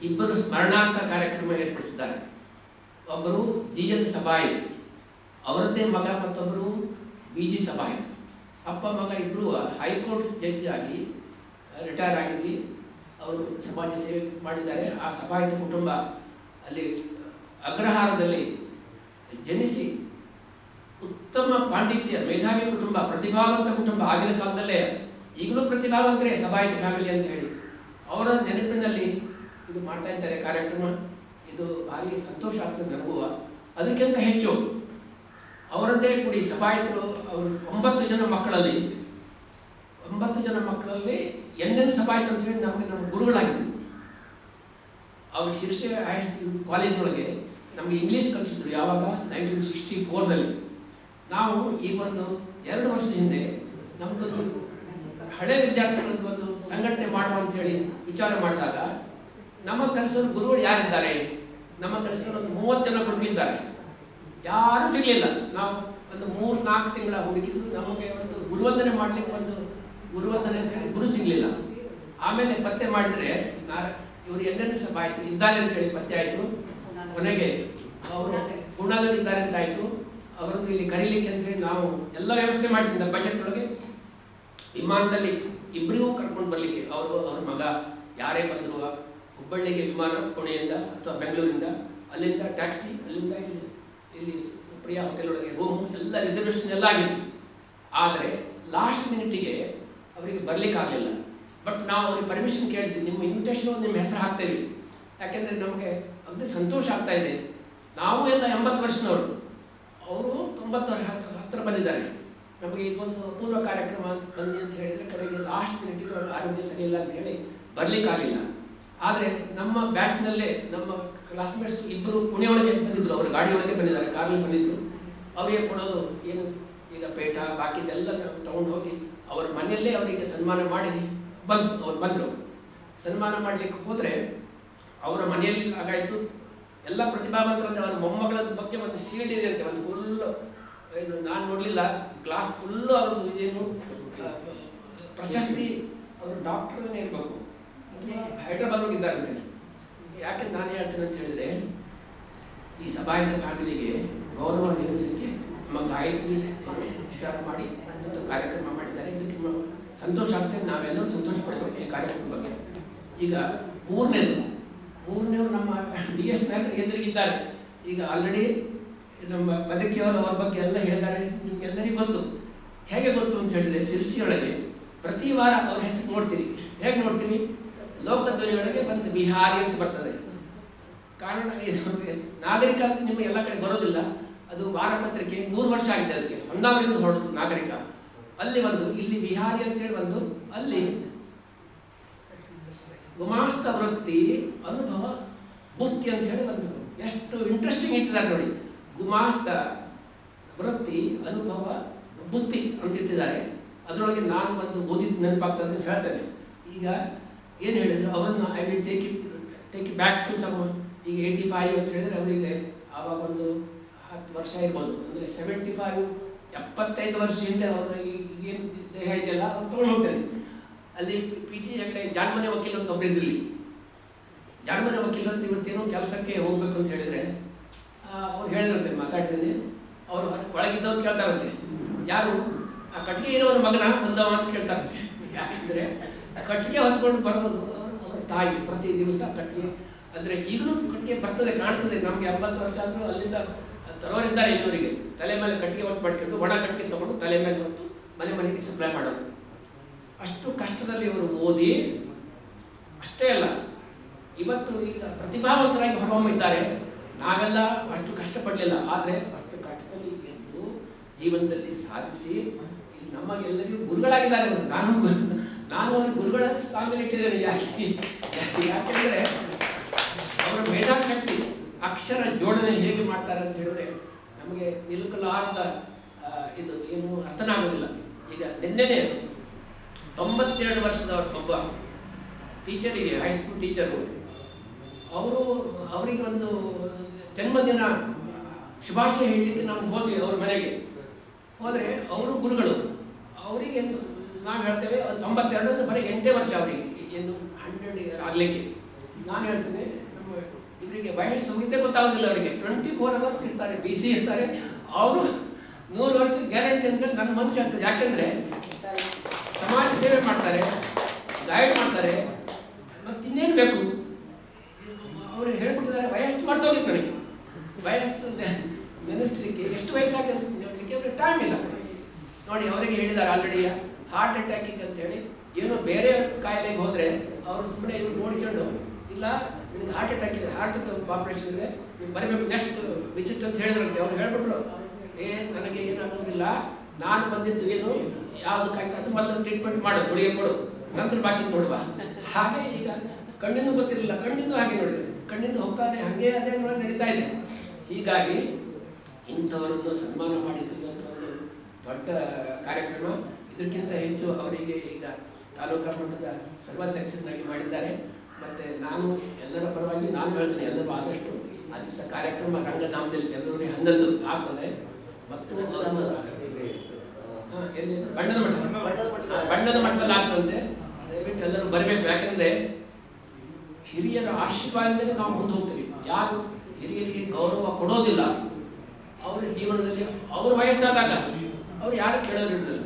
ಇಬ್ಬರು ಸ್ಮರಣಾರ್ಥ ಕಾರ್ಯಕ್ರಮ ಏರ್ಪಡಿಸಿದ್ದಾರೆ. ಒಬ್ಬರು GN ಸಭಾಯಿ, ಅವರದ್ದೇ ಮಗ, ಮತ್ತೊಬ್ಬರು BG ಸಭಾಯಿ. ಅಪ್ಪ ಮಗ ಇಬ್ಬರು ಹೈಕೋರ್ಟ್ ಜಡ್ಜ್ ಆಗಿ ರಿಟೈರ್ ಆಗಿ ಅವರು ಸಮಾಜ ಸೇವೆ ಮಾಡಿದ್ದಾರೆ. ಆ ಸಭಾಯಿತ ಕುಟುಂಬ ಅಲ್ಲಿ ಅಗ್ರಹಾರದಲ್ಲಿ ಜನಿಸಿ ಉತ್ತಮ ಪಾಂಡಿತ್ಯ, ಮೇಧಾವಿ ಕುಟುಂಬ, ಪ್ರತಿಭಾವಂತ ಕುಟುಂಬ. ಆಗಿನ ಕಾಲದಲ್ಲೇ ಈಗಲೂ ಪ್ರತಿಭಾವಂತರೇ ಸಭಾಯಿತ ಫ್ಯಾಮಿಲಿ ಅಂತ ಹೇಳಿ ಅವರ ನೆನಪಿನಲ್ಲಿ ಇದು ಮಾಡ್ತಾ ಇದ್ದಾರೆ ಕಾರ್ಯಕ್ರಮ. ಇದು ಭಾರಿ ಸಂತೋಷ ಆಗ್ತದೆ ನನಗೂ. ಅದಕ್ಕಿಂತ ಹೆಚ್ಚು ಅವರದ್ದೇ ಕೂಡಿ ಸಭಾಯಿತರು ಅವರು 9 ಜನ ಮಕ್ಕಳಲ್ಲಿ NN ಸಭಾಯಿತ ಅಂತ ಹೇಳಿ ನಮ್ಮ ಗುರುಗಳಾಗಿದ್ದರು. ಅವರು ಶಿರ್ಷೆ ಕಾಲೇಜಿನೊಳಗೆ ನಮಗೆ ಇಂಗ್ಲೀಷ್ ಕಲಿಸಿದ್ರು. ಯಾವಾಗ 1964ನಲ್ಲಿ. ನಾವು ಈ ಒಂದು 2 ವರ್ಷ ಹಿಂದೆ ನಮ್ದೊಂದು ಹಳೆ ವಿದ್ಯಾರ್ಥಿಗಳದ್ದು ಒಂದು ಸಂಘಟನೆ ಮಾಡುವ ಅಂತ ಹೇಳಿ ವಿಚಾರ ಮಾಡಿದಾಗ ನಮ್ಮ ಕಲಿಸೋರು ಗುರುಗಳು ಯಾರಿದ್ದಾರೆ? ನಮ್ಮ ಕಲಿಸೋರು ಒಂದು 30 ಜನ ಗುರುಗಳಿದ್ದಾರೆ. ಯಾರೂ ಸಿಗಲಿಲ್ಲ. ನಾವು ಒಂದು 3-4 ತಿಂಗಳ ಹುಡುಕಿದ್ರು. ನಮಗೆ ಒಂದು ಗುರುವಂದನೆ ಮಾಡ್ಲಿಕ್ಕೆ ಒಂದು ಗುರುವಂದನೆ ಅಂತ ಹೇಳಿ ಗುರು ಸಿಗ್ಲಿಲ್ಲ. ಆಮೇಲೆ ಪತ್ತೆ ಮಾಡಿದ್ರೆ ಇವರು NN ಸಭಾಯಿತರು ಇದ್ದಾರೆ ಅಂತ ಹೇಳಿ ಪತ್ತೆ ಆಯಿತು. ಕೊನೆಗೆ ಅವರು ಪೂರ್ಣದಲ್ಲಿ ಇದ್ದಾರೆ ಅಂತ ಆಯಿತು. ಅವರನ್ನು ಇಲ್ಲಿ ಕರೀಲಿಕ್ಕೆ ಅಂತ ಹೇಳಿ ನಾವು ಎಲ್ಲ ವ್ಯವಸ್ಥೆ ಮಾಡ್ತಿದ್ದ ಬಜೆಟ್ ಒಳಗೆ ವಿಮಾನದಲ್ಲಿ ಇಬ್ಬರಿಗೂ ಕರ್ಕೊಂಡು ಬರ್ಲಿಕ್ಕೆ ಅವ್ರ ಮಗ ಯಾರೇ ಬಂದ್ರು ಹುಬ್ಬಳ್ಳಿಗೆ ವಿಮಾನ ಪುಣೆಯಿಂದ ಅಥವಾ ಬೆಂಗಳೂರಿಂದ, ಅಲ್ಲಿಂದ ಟ್ಯಾಕ್ಸಿ, ಅಲ್ಲಿಂದ ಇಲ್ಲಿ ಪ್ರಿಯಾ ಹೋಟೆಲ್ ಒಳಗೆ ರೂಮ್ ಎಲ್ಲ ರಿಸರ್ವೇಷನ್ ಎಲ್ಲ ಆಗಿತ್ತು. ಆದರೆ ಲಾಸ್ಟ್ ಮಿನಿಟಿಗೆ ಅವರಿಗೆ ಬರ್ಲಿಕ್ಕಾಗಲಿಲ್ಲ. ಬಟ್ ನಾವು ಅವ್ರಿಗೆ ಪರ್ಮಿಷನ್ ಕೇಳಿದ್ವಿ, ನಿಮ್ಮ ಇನ್ವಿಟೇಷನ್ ನಿಮ್ಮ ಹೆಸರು ಹಾಕ್ತೇವೆ, ಯಾಕೆಂದ್ರೆ ನಮಗೆ ಅಗ್ದಿ ಸಂತೋಷ ಆಗ್ತಾ ಇದೆ. ನಾವು ಎಲ್ಲ 80 ವರ್ಷನವರು, ಅವರು 90 ಹತ್ರ ಬಂದಿದ್ದಾರೆ. ನಮಗೆ ಇದೊಂದು ಪೂರ್ವ ಕಾರ್ಯಕ್ರಮ ಬನ್ನಿ ಅಂತ ಹೇಳಿದ್ರೆ ಕಡೆಗೆ ಲಾಸ್ಟ್ ಮಿನಿಟಿಗೆ ಅವರು ಆರೋಗ್ಯ ಸರಿ ಇಲ್ಲ ಅಂತ ಹೇಳಿ ಬರ್ಲಿಕ್ಕಾಗಲಿಲ್ಲ. ಆದರೆ ನಮ್ಮ ಬ್ಯಾಚ್ನಲ್ಲೇ ನಮ್ಮ ಕ್ಲಾಸ್ಮೇಟ್ಸ್ ಇಬ್ಬರು ಪುಣೆ ಒಳಗೆ ಬಂದಿದ್ರು. ಅವರು ಗಾಡಿ ಒಳಗೆ ಬಂದಿದ್ದಾರೆ, ಕಾರಲ್ಲಿ ಬಂದಿದ್ರು. ಅವರಿಗೆ ಕೊಡೋದು ಏನು ಈಗ ಪೇಟ ಬಾಕಿದೆಲ್ಲ ನಾವು ತಗೊಂಡು ಹೋಗಿ ಅವ್ರ ಮನೆಯಲ್ಲೇ ಅವರಿಗೆ ಸನ್ಮಾನ ಮಾಡಿ ಅವ್ರು ಬಂದರು. ಸನ್ಮಾನ ಮಾಡಲಿಕ್ಕೆ ಹೋದರೆ ಅವರ ಮನೆಯಲ್ಲಿ ಆಗಾಯಿತು. ಎಲ್ಲ ಪ್ರತಿಭಾವಂತರಂತೆ ಅವರ ಮೊಮ್ಮಗಳ ಬಗ್ಗೆ ಒಂದು ಶೀಲ್ಡ್ ಇದೆ ಅಂತೆ, ಒಂದು ಫುಲ್ ಏನು ನಾನು ನೋಡಲಿಲ್ಲ, ಗ್ಲಾಸ್ ಫುಲ್ಲು ಅವ್ರದ್ದು ಇದೇನು ಪ್ರಶಸ್ತಿ. ಅವರು ಡಾಕ್ಟರ್ನೇ ಇರಬೇಕು, ಹೈದ್ರಾಬಾದ್ ಹೋಗಿದ್ದಾರಂತೆ. ಯಾಕೆ ನಾನು ಹೇಳ್ತೇನೆ ಅಂತ ಹೇಳಿದ್ರೆ, ಈ ಸಭಾಯಿತ ಫ್ಯಾಮಿಲಿಗೆ ಗೌರವ ನೀಡಲಿಕ್ಕೆ ನಮ್ಮ ಗಾಯತ್ರಿ ವಿಚಾರ ಮಾಡಿ ಒಂದು ಕಾರ್ಯಕ್ರಮ ಮಾಡಿದ್ದಾರೆ. ಇದಕ್ಕೆ ಸಂತೋಷ ಆಗ್ತದೆ, ನಾವೆಲ್ಲರೂ ಸಂತೋಷ ಪಡಬೇಕು ಈ ಕಾರ್ಯಕ್ರಮದ ಬಗ್ಗೆ. ಈಗ ಮೂರನೇವರು ನಮ್ಮ DS ನಾಯಕರು ಎದುರಿಗಿದ್ದಾರೆ. ಈಗ ಆಲ್ರೆಡಿ ನಮ್ಮ ಬದುಕಿಯವರು ಅವ್ರ ಬಗ್ಗೆ ಎಲ್ಲ ಹೇಳಿದ್ದಾರೆ, ನಿಮ್ಗೆಲ್ಲರಿಗೂ ಗೊತ್ತು. ಹೇಗೆ ಗೊತ್ತು ಅಂತ ಹೇಳಿದ್ರೆ, ಶಿರ್ಸಿಯೊಳಗೆ ಪ್ರತಿ ವಾರ ಅವ್ರ ಹೆಸರು ನೋಡ್ತೀರಿ. ಹೇಗೆ ನೋಡ್ತೀವಿ? ಲೋಕಧ್ವನಿಯೊಳಗೆ ಬಂದು ಬಿಹಾರಿ ಅಂತ ಬರ್ತದೆ. ಕಾರಣ ನಾಗರಿಕ ನಿಮ್ಮ ಎಲ್ಲ ಕಡೆ ಬರೋದಿಲ್ಲ. ಅದು ವಾರಪತ್ರಿಕೆ 100 ವರ್ಷ ಆಗಿದೆ ಅದಕ್ಕೆ. ಹೊನ್ನಾವರಿಂದ ಹೊರಡುದು ನಾಗರಿಕ. ಅಲ್ಲಿ ಒಂದು ಇಲ್ಲಿ ಬಿಹಾರಿ ಅಂತ ಹೇಳಿ ಒಂದು ಅಲ್ಲಿ ಗುಮಾಸ್ತ ವೃತ್ತಿ ಅನುಭವ ಬುತ್ತಿ ಅಂತ ಹೇಳಿ ಒಂದು ಎಷ್ಟು ಇಂಟ್ರೆಸ್ಟಿಂಗ್ ಇಟ್ಟಿದ್ದಾರೆ ನೋಡಿ. ಗುಮಾಸ್ತ ವೃತ್ತಿ ಅನುಭವ ಬುತ್ತಿ ಅಂತ ಇಟ್ಟಿದ್ದಾರೆ. ಅದರೊಳಗೆ ನಾನು ಒಂದು ಓದಿದ್ದು ನೆನಪಾಗ್ತದೆ ಅಂತ ಹೇಳ್ತೇನೆ. ಈಗ ಏನು ಹೇಳಿದ್ರು, ಅವರನ್ನು I will take it back to some. ಈಗ 85 ಅಂತ ಹೇಳಿದ್ರೆ ಅವರಿಗೆ ಆವಾಗ ಒಂದು 10 ವರ್ಷ ಇರ್ಬೋದು. ಅಂದರೆ 75 ವರ್ಷ ಹಿಂದೆ ಅವರು ಈಗೇನು ದೇಹ ಇದೆಯಲ್ಲ ಅವ್ರು ತೊಗೊಂಡು ಹೋಗ್ತೇನೆ. ಅಲ್ಲಿ PG ಹೆಗ್ಡೆ ಜಾಣ್ಮನೆ ವಕೀಲ ಅಂತ ಒಬ್ಬರಿದ್ರಲ್ಲಿ. ಜಾಣ್ಮನೆ ವಕೀಲ ಅಂತ ಇವತ್ತೇನೋ ಕೆಲಸಕ್ಕೆ ಹೋಗ್ಬೇಕು ಅಂತ ಹೇಳಿದ್ರೆ ಅವ್ರು ಹೇಳಿದ್ರಂತೆ, ಮಾತಾಡಿದ್ರೆ ಅವರು ಒಳಗಿದ್ದವ್ರು ಕೇಳ್ತಾರಂತೆ, ಯಾರು ಆ ಕಟ್ಟಿಗೆ ಇರೋನ ಮಗನ ಒಂದವ ಅಂತ ಕೇಳ್ತಾರಂತೆ. ಯಾಕೆಂದ್ರೆ ಕಟ್ಟಿಗೆ ಹೊತ್ಕೊಂಡು ಬರೋದು ಅವರ ತಾಯಿ ಪ್ರತಿ ದಿವಸ ಕಟ್ಟಿಗೆ. ಅಂದ್ರೆ ಈಗಲೂ ಕಟ್ಟಿಗೆ ಬರ್ತದೆ, ಕಾಣ್ತದೆ. ನಮ್ಗೆ 80 ವರ್ಷ ಆದ್ರೂ ಅಲ್ಲಿಂದ ತರೋರಿದ್ದಾರೆ ಇನ್ನೂರಿಗೆ. ತಲೆ ಮೇಲೆ ಕಟ್ಟಿಗೆ ಹೊತ್ತು ಮಾಡ್ಕೊಂಡು ಒಣ ಕಟ್ಟಿಗೆ ತಗೊಂಡು ತಲೆ ಮೇಲೆ ಹೊತ್ತು ಮನೆಗೆ ಸಪ್ಲೈ ಮಾಡೋದು. ಅಷ್ಟು ಕಷ್ಟದಲ್ಲಿ ಇವರು ಓದಿ ಅಷ್ಟೇ ಅಲ್ಲ, ಇವತ್ತು ಈಗ ಪ್ರತಿಭಾವಂತರಾಗಿ ಹೊರಹೊಮ್ಮಿದ್ದಾರೆ. ನಾವೆಲ್ಲ ಅಷ್ಟು ಕಷ್ಟಪಡಲಿಲ್ಲ, ಆದರೆ ಅಷ್ಟು ಕಷ್ಟದಲ್ಲಿ ಗೆದ್ದು ಜೀವನದಲ್ಲಿ ಸಾಧಿಸಿ ನಮಗೆಲ್ಲರಿಗೂ ಗುರುಗಳಾಗಿದ್ದಾರೆ. ನಾನು ಅವ್ರಿಗೆ ಗುರುಗಳ ಸ್ಥಾನದಲ್ಲಿ ಇಟ್ಟಿದ್ದೇನೆ. ಯಾಕೆಂದ್ರೆ ಅವರ ಮೇಧಾಶಕ್ತಿ, ಅಕ್ಷರ ಜೋಡಣೆ ಹೇಗೆ ಮಾಡ್ತಾರೆ ಅಂತ ಹೇಳಿದ್ರೆ ನಮಗೆ ನಿಲುಕಲಾರದ ಇದು ಏನು ಅರ್ಥನಾಗೋದಿಲ್ಲ. ಈಗ ನಿನ್ನೆನೆ 92 ವರ್ಷದವ್ರ ಒಬ್ಬ ಟೀಚರಿಗೆ, ಹೈಸ್ಕೂಲ್ ಟೀಚರು, ಅವರಿಗೆ ಒಂದು ಜನ್ಮದಿನ ಶುಭಾಶಯ ಹೇಳಲಿಕ್ಕೆ ನಾವು ಹೋದ್ವಿ ಅವ್ರ ಮನೆಗೆ. ಹೋದರೆ ಅವರು ಗುರುಗಳು. ಅವರಿಗೆ ನಾವು ಹೇಳ್ತೇವೆ 92 ಬರೀ 8 ವರ್ಷ ಅವರಿಗೆ. ಏನು 100 ಆಗ್ಲಿಕ್ಕೆ. ನಾನು ಹೇಳ್ತೇನೆ ನಮ್ಮ ಇವರಿಗೆ ವಯಸ್ಸು ಮುಗಿದೇ ಗೊತ್ತಾಗೋದಿಲ್ಲ. ಅವರಿಗೆ 24 ಅವರ್ಸ್ ಇರ್ತಾರೆ, ಬಿಸಿ ಇರ್ತಾರೆ. ಅವರು 100 ವರ್ಷ ಗ್ಯಾರಂಟಿ ಅಂದ್ರೆ ನನ್ನ ಮನುಷ್ಯ ಅಂತ. ಯಾಕೆಂದ್ರೆ ಸಮಾಜ ಸೇವೆ ಮಾಡ್ತಾರೆ, ಗೈಡ್ ಮಾಡ್ತಾರೆ, ಮತ್ತೆ ಇನ್ನೇನು ಬೇಕು ಅವ್ರಿಗೆ ಹೇಳ್ಕೊಟ್ಟಿದ್ದಾರೆ. ವಯಸ್ಸು ಮರ್ತೋಗಿತ್ತು ನನಗೆ. ವಯಸ್ಸು ನೆನೆಸ್ಲಿಕ್ಕೆ ಎಷ್ಟು ವಯಸ್ಸಾಗಲಿಕ್ಕೆ ಅವ್ರಿಗೆ ಟೈಮ್ ಇಲ್ಲ ನೋಡಿ. ಅವರಿಗೆ ಹೇಳಿದ್ದಾರೆ ಆಲ್ರೆಡಿ ಹಾರ್ಟ್ ಅಟ್ಯಾಕಿಂಗ್ ಅಂತ ಹೇಳಿ. ಏನೋ ಬೇರೆ ಕಾಯಿಲೆಗೆ ಹೋದ್ರೆ ಅವರು ಸುಮ್ಮನೆ ಇವ್ರು ನೋಡ್ಕೊಂಡು ಇಲ್ಲ ನಿಮ್ಗೆ ಹಾರ್ಟ್ ಅಟ್ಯಾಕ್ ಇದೆ, ಹಾರ್ಟ್ ಆಪರೇಷನ್ ಇದೆ, ನೀವು ಬರಬೇಕು ನೆಕ್ಸ್ಟ್ ವಿಸಿಟ್ ಅಂತ ಹೇಳಿದ್ರಂತೆ. ಅವ್ರು ಹೇಳ್ಬಿಟ್ರು ನನಗೆ ಏನಾಗೋದಿಲ್ಲ, ನಾನು ಬಂದಿದ್ದು ಏನು ಯಾವ್ದು ಕಾಯಿಲೆ ಅದು ಮೊದಲು ಟ್ರೀಟ್ಮೆಂಟ್ ಮಾಡು, ಗುಳಿಗೆ ಕೊಡು, ನಂತರ ಬಾಕಿ ನೋಡುವ. ಹಾಗೆ ಈಗ ಕಣ್ಣಿಂದ ಗೊತ್ತಿರಲಿಲ್ಲ, ಕಣ್ಣಿಂದ ಹಾಗೆ ನೋಡಿದೆ, ಕಣ್ಣಿಂದ ಹೋಗ್ತಾನೆ ಹಾಗೆ ಅದೇ ನಡೀತಾ ಇದೆ. ಹೀಗಾಗಿ ಇಂಥವರನ್ನು ಸನ್ಮಾನ ಮಾಡಿದ್ದು ಒಂದು ದೊಡ್ಡ ಕಾರ್ಯಕ್ರಮ. ಇದಕ್ಕಿಂತ ಹೆಚ್ಚು ಅವರಿಗೆ ಈಗ ತಾಲೂಕಾ ಮಟ್ಟದ ಸರ್ವಾಧ್ಯಕ್ಷರನ್ನಾಗಿ ಮಾಡಿದ್ದಾರೆ. ಮತ್ತೆ ನಾನು ಎಲ್ಲರ ಪರವಾಗಿ ನಾನು ಹೇಳ್ತೇನೆ, ಎಲ್ಲರೂ ಆದಷ್ಟು ಆ ದಿವಸ ಕಾರ್ಯಕ್ರಮ ರಂಗಧಾಮದಲ್ಲಿ ಫೆಬ್ರವರಿ 11 ಆಗ್ತದೆ. ಮತ್ತು ಬಣ್ಣದ ಮಟ್ಟದಲ್ಲಿ ಆಗ್ತದೆ. ದಯವಿಟ್ಟು ಎಲ್ಲರೂ ಬರಬೇಕು. ಯಾಕಂದ್ರೆ ಹಿರಿಯರ ಆಶೀರ್ವಾದದಿಂದ ನಾವು ಮುಂದೆ ಹೋಗ್ತೀವಿ. ಯಾರು ಹಿರಿಯರಿಗೆ ಗೌರವ ಕೊಡೋದಿಲ್ಲ ಅವರ ಜೀವನದಲ್ಲಿ ಅವ್ರ ವಯಸ್ಸಾದಾಗ ಅವ್ರು ಯಾರು ಕೇಳೋದಿಲ್ಲ.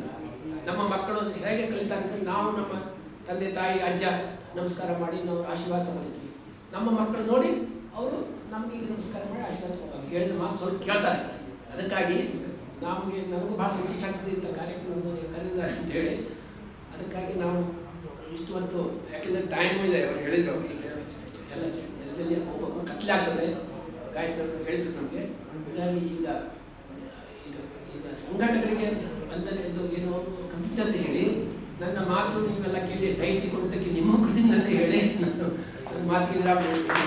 ನಮ್ಮ ಮಕ್ಕಳು ಹೇಗೆ ಕಲಿತಾರೆ ಅಂತ ನಾವು ನಮ್ಮ ತಂದೆ ತಾಯಿ ಅಜ್ಜ ನಮಸ್ಕಾರ ಮಾಡಿ ನಾವು ಆಶೀರ್ವಾದ ತಗೊಂಡಿದ್ವಿ. ನಮ್ಮ ಮಕ್ಕಳು ನೋಡಿ ಅವರು ನಮಗೆ ನಮಸ್ಕಾರ ಮಾಡಿ ಆಶೀರ್ವಾದ ತಗೊಂಡು ಹೇಳಿದ ಮಾತು ಸ್ವಲ್ಪ ಕೇಳ್ತಾರೆ. ಅದಕ್ಕಾಗಿ ನನಗೂ ಬಹಳ ಸಂತೋಷ ಆಗ್ತದೆ ಇಂಥ ಕಾರ್ಯಕ್ರಮವನ್ನು ಕರೆದಿದ್ದಾರೆ ಅಂತೇಳಿ. ಅದಕ್ಕಾಗಿ ನಾವು ಇಷ್ಟು ಹೊತ್ತು, ಯಾಕೆಂದ್ರೆ ಟೈಮ್ ಇದೆ, ಅವ್ರು ಹೇಳಿದ್ರು ಎಲ್ಲ ಜಲ್ದಿ ಹೋಗ್ಬೇಕು, ಕತ್ಲೆ ಆಗ್ತದೆ, ಗಾಯಕರು ಹೇಳಿದ್ರು ನಮಗೆ. ಹೀಗಾಗಿ ಈಗ ಸಂಘಟಕರಿಗೆ ಅಂದರೆ ಇದು ಏನು ಕೃತಜ್ಞತೆ ಹೇಳಿ ನನ್ನ ಮಾತು ನೀವೆಲ್ಲ ಕೇಳಿ ಸಹಿಸಿಕೊಡೋದಕ್ಕೆ ನಿಮ್ಮ ಕೃತಜ್ಞತೆ ಹೇಳಿ ನನ್ನ ಮಾತಿಗೆ ವಿರಾಮ ನೀಡ್ತೀನಿ.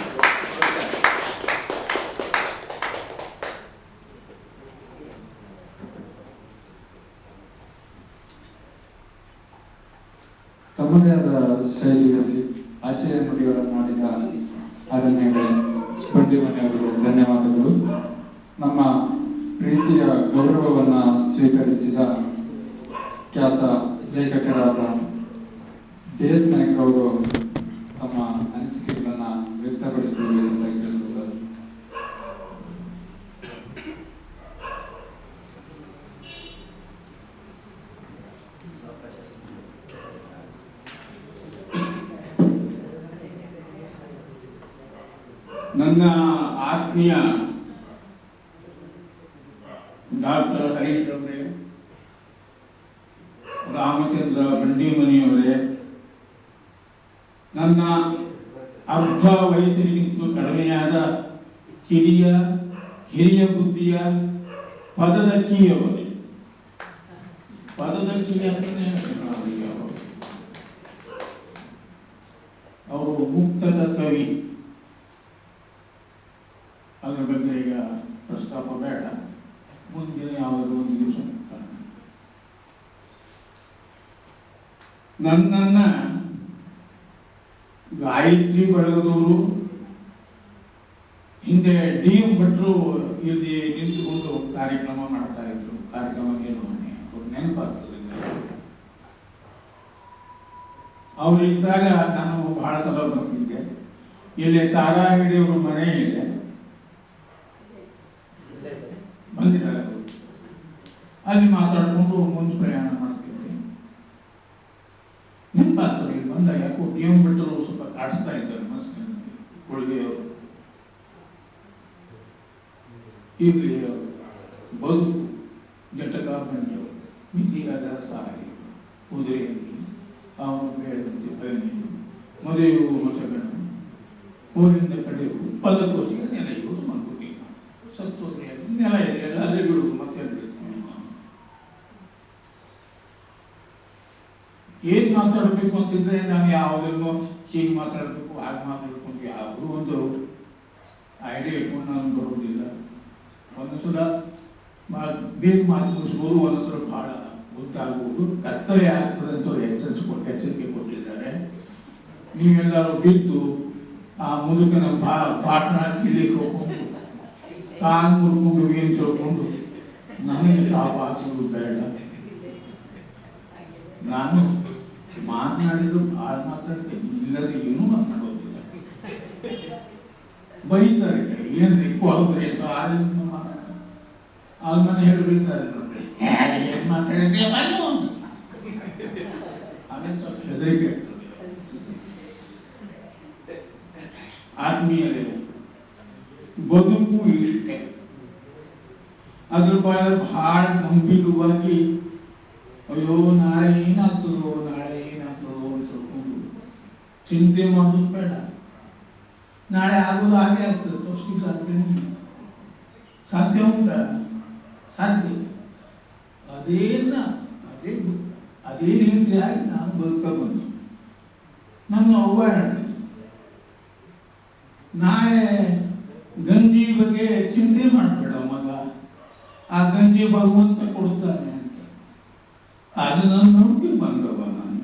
ತಮ್ಮದೇ ಆದ ಶೈಲಿಯಲ್ಲಿ ಆಶಯ ನುಡಿಗಳನ್ನು ಮಾಡಿದ ಆದರಣೀಯ ಬಂಡಿಮನೆಯವರಿಗೆ ಧನ್ಯವಾದಗಳು. ನಮ್ಮ ಪ್ರೀತಿಯ ಗೌರವವನ್ನ ಸ್ವೀಕರಿಸಿದ ಖ್ಯಾತ ಲೇಖಕರಾದ DS ನಾಯ್ಕ ಅವರು ತಮ್ಮ ಅನಿಸಿಕೆಗಳನ್ನ ವ್ಯಕ್ತಪಡಿಸುವುದರಿಂದ ಕೇಳಿರುತ್ತಾರೆ.
ನನ್ನ ಆತ್ಮೀಯ ಡಾಕ್ಟರ್ ಹರೀಶ್ ಅವರೇ, ರಾಮಚಂದ್ರ ಬಂಡಿಮನಿಯವರೇ, ನನ್ನ ಅರ್ಧ ವಯಸ್ಸಿನಿಗಿಂತ ಕಡಿಮೆಯಾದ ಹಿರಿಯ ಬುದ್ಧಿಯ ಪದದ ಕೀಯವರೇ, ಪದದ ಕೀ ಅಂತಲೇ ಅವರು ಮುಕ್ತದ ಕವಿ. ಅದರ ಬಗ್ಗೆ ಈಗ ಪ್ರಸ್ತಾಪ ಬೇಡ, ಮುಂದಿನ ಯಾವುದೋ ಒಂದು ದಿವಸ ನನ್ನನ್ನ ಗಾಯತ್ರಿ ಬಳಗದವರು ಹಿಂದೆ DM ಭಟ್ರು ಇಲ್ಲಿ ನಿಂತುಕೊಂಡು ಕಾರ್ಯಕ್ರಮ ಮಾಡ್ತಾ ಇದ್ರು. ಕಾರ್ಯಕ್ರಮ ಏನು ಅವ್ರು ನೆನಪಾಗ್ತದೆ. ಅವರಿದ್ದಾಗ ನಾನು ಬಹಳ ಸಲ ಬಂದಿದ್ದೆ. ಇಲ್ಲಿ ತಾರಾಹಿಡಿಯವರು ಮನೆ ಇದೆ, ಬಂದಿದ್ದಾರೆ. ಅಲ್ಲಿ ಮಾತಾಡಿಕೊಂಡು ಮುಂದೆ ಪ್ರಯಾಣ ಮಾಡ್ತಿದ್ದೆ. ನೆನಪಾಗ್ತದೆ ಇಲ್ಲಿ ಬಂದಾಗ. ಯಾಕೋ DM ಭಟ್ರು ಸ್ವಲ್ಪ ಕಾಡಿಸ್ತಾ ಇದ್ದಾರೆ ಮನಸ್ಸಿನಲ್ಲಿ. ಕೊಳ್ಗೆಯವರು ಈಗಲೇ ಬದುಕು ಜಟಕ ಬಂದಿಯವರು, ಮಿತಿಗಾದ ಸಹಾಯ ಕುದುರೆಯಲ್ಲಿ ಅವನು ಬೇಡಂತೆ ಬಯಲು ಮದುವೆಯು ಹೊಸಗಣ್ಣು ಊರಿಂದ ಕಡೆಯು ಪದಕೋಸಿಗೆ ನೆಲೆಯು ಮಂಕುತಿ ಸತ್ತೋದ್ರೆಯಲ್ಲಿ ನೆಲ ಇದೆಯಲ್ಲ ಅಲ್ಲೇ ಬಿಡುವುದು. ಮತ್ತೆ ಏನ್ ಮಾತಾಡಬೇಕು ಅಂತಿದ್ರೆ ನಾನು ಯಾವುದನ್ನು ಹೀಗೆ ಮಾತಾಡಬೇಕು ಹಾಗೆ ಮಾತಾಡಬೇಕು ಅಂತ ಯಾವುದೂ ಒಂದು ಐಡಿಯಾ ಇಟ್ಕೊಂಡು ನಾನು ಬರುವುದಿಲ್ಲ. ಒಂದೊಂದ್ಸಲ ಬಹಳ ಬೇಗ ಮಾತು ಮುಗಿಸ್ಬೋದು, ಒಂದೊಂದ್ಸಲ ಬಹಳ ಗೊತ್ತಾಗುವುದು, ಕತ್ತಲೆ ಆಗ್ತದೆ ಅಂತ ಎಚ್ಚರಿಕೆ ಕೊಟ್ಟಿದ್ದಾರೆ. ನೀವೆಲ್ಲರೂ ಬಿದ್ದು ಆ ಮುದುಕನ ಪಾಠ ತಿಳಿಲಿಕ್ಕೆ ಹೋಗ್ಕೊಂಡು ತಾನು ಮುರ್ಕೊಂಡು ಏನು ತಿಳ್ಕೊಂಡು ನನಗೆ ಶಾಪ ಹಾಕುವುದು ಬೇಡ. ನಾನು ಮಾತನಾಡಿದ್ರು ಭಾಳ ಮಾತಾಡ್ತೇನೆ, ಇಲ್ಲದೆ ಏನೂ ಮಾತನಾಡೋದಿಲ್ಲ. ಬೈತಾರೆ, ಏನ್ರಿ ಕೊಳದ್ರಿ ಅಲ್ಲಿ ಮನೆ ಹೇಳಿ ಬೈತಾರೆ ನೋಡ್ರಿ, ಏನ್ ಮಾತಾಡಿದ್ದೆ ಬೈನು ಆಮೇಲೆ ಸ್ವಲ್ಪ ಹೆದರಿಕೆ ಆಗ್ತದೆ. ಆತ್ಮೀಯರೇ, ಬದುಕು ಇಷ್ಟೇ. ಅದ್ರ ಬಹಳ ಗಂಭೀರವಾಗಿ ಅಯ್ಯೋ ನಾಳೆ ಏನಾಗ್ತದೋ ಅಂತ ತಿಳ್ಕೊಂಡು ಚಿಂತೆ ಮಾಡೋದು ಬೇಡ. ನಾಳೆ ಆಗೋದು ಹಾಗೆ ಆಗ್ತದೆ, ತೋರಿಸ್ಲಿಕ್ಕೆ ಸಾಧ್ಯ ಉಂಟ? ಸಾಧ್ಯ. ಅದೇ ರೀತಿಯಾಗಿ ನಾನು ಬದುಕ ಬಂದು ನನ್ನ ಅವ್ವ ಹೇಳಿದ್ರು, ನಾಳೆ ಗಂಜಿ ಬಗ್ಗೆ ಚಿಂತೆ ಮಾಡಬೇಡ ಮಗ, ಆ ಗಂಜಿ ಭಗವಂತ ಕೊಡ್ತಾನೆ ಅಂತ. ಅದು ನನ್ನ ನಂಬಿಕೆ ಬಂದವ. ನಾನು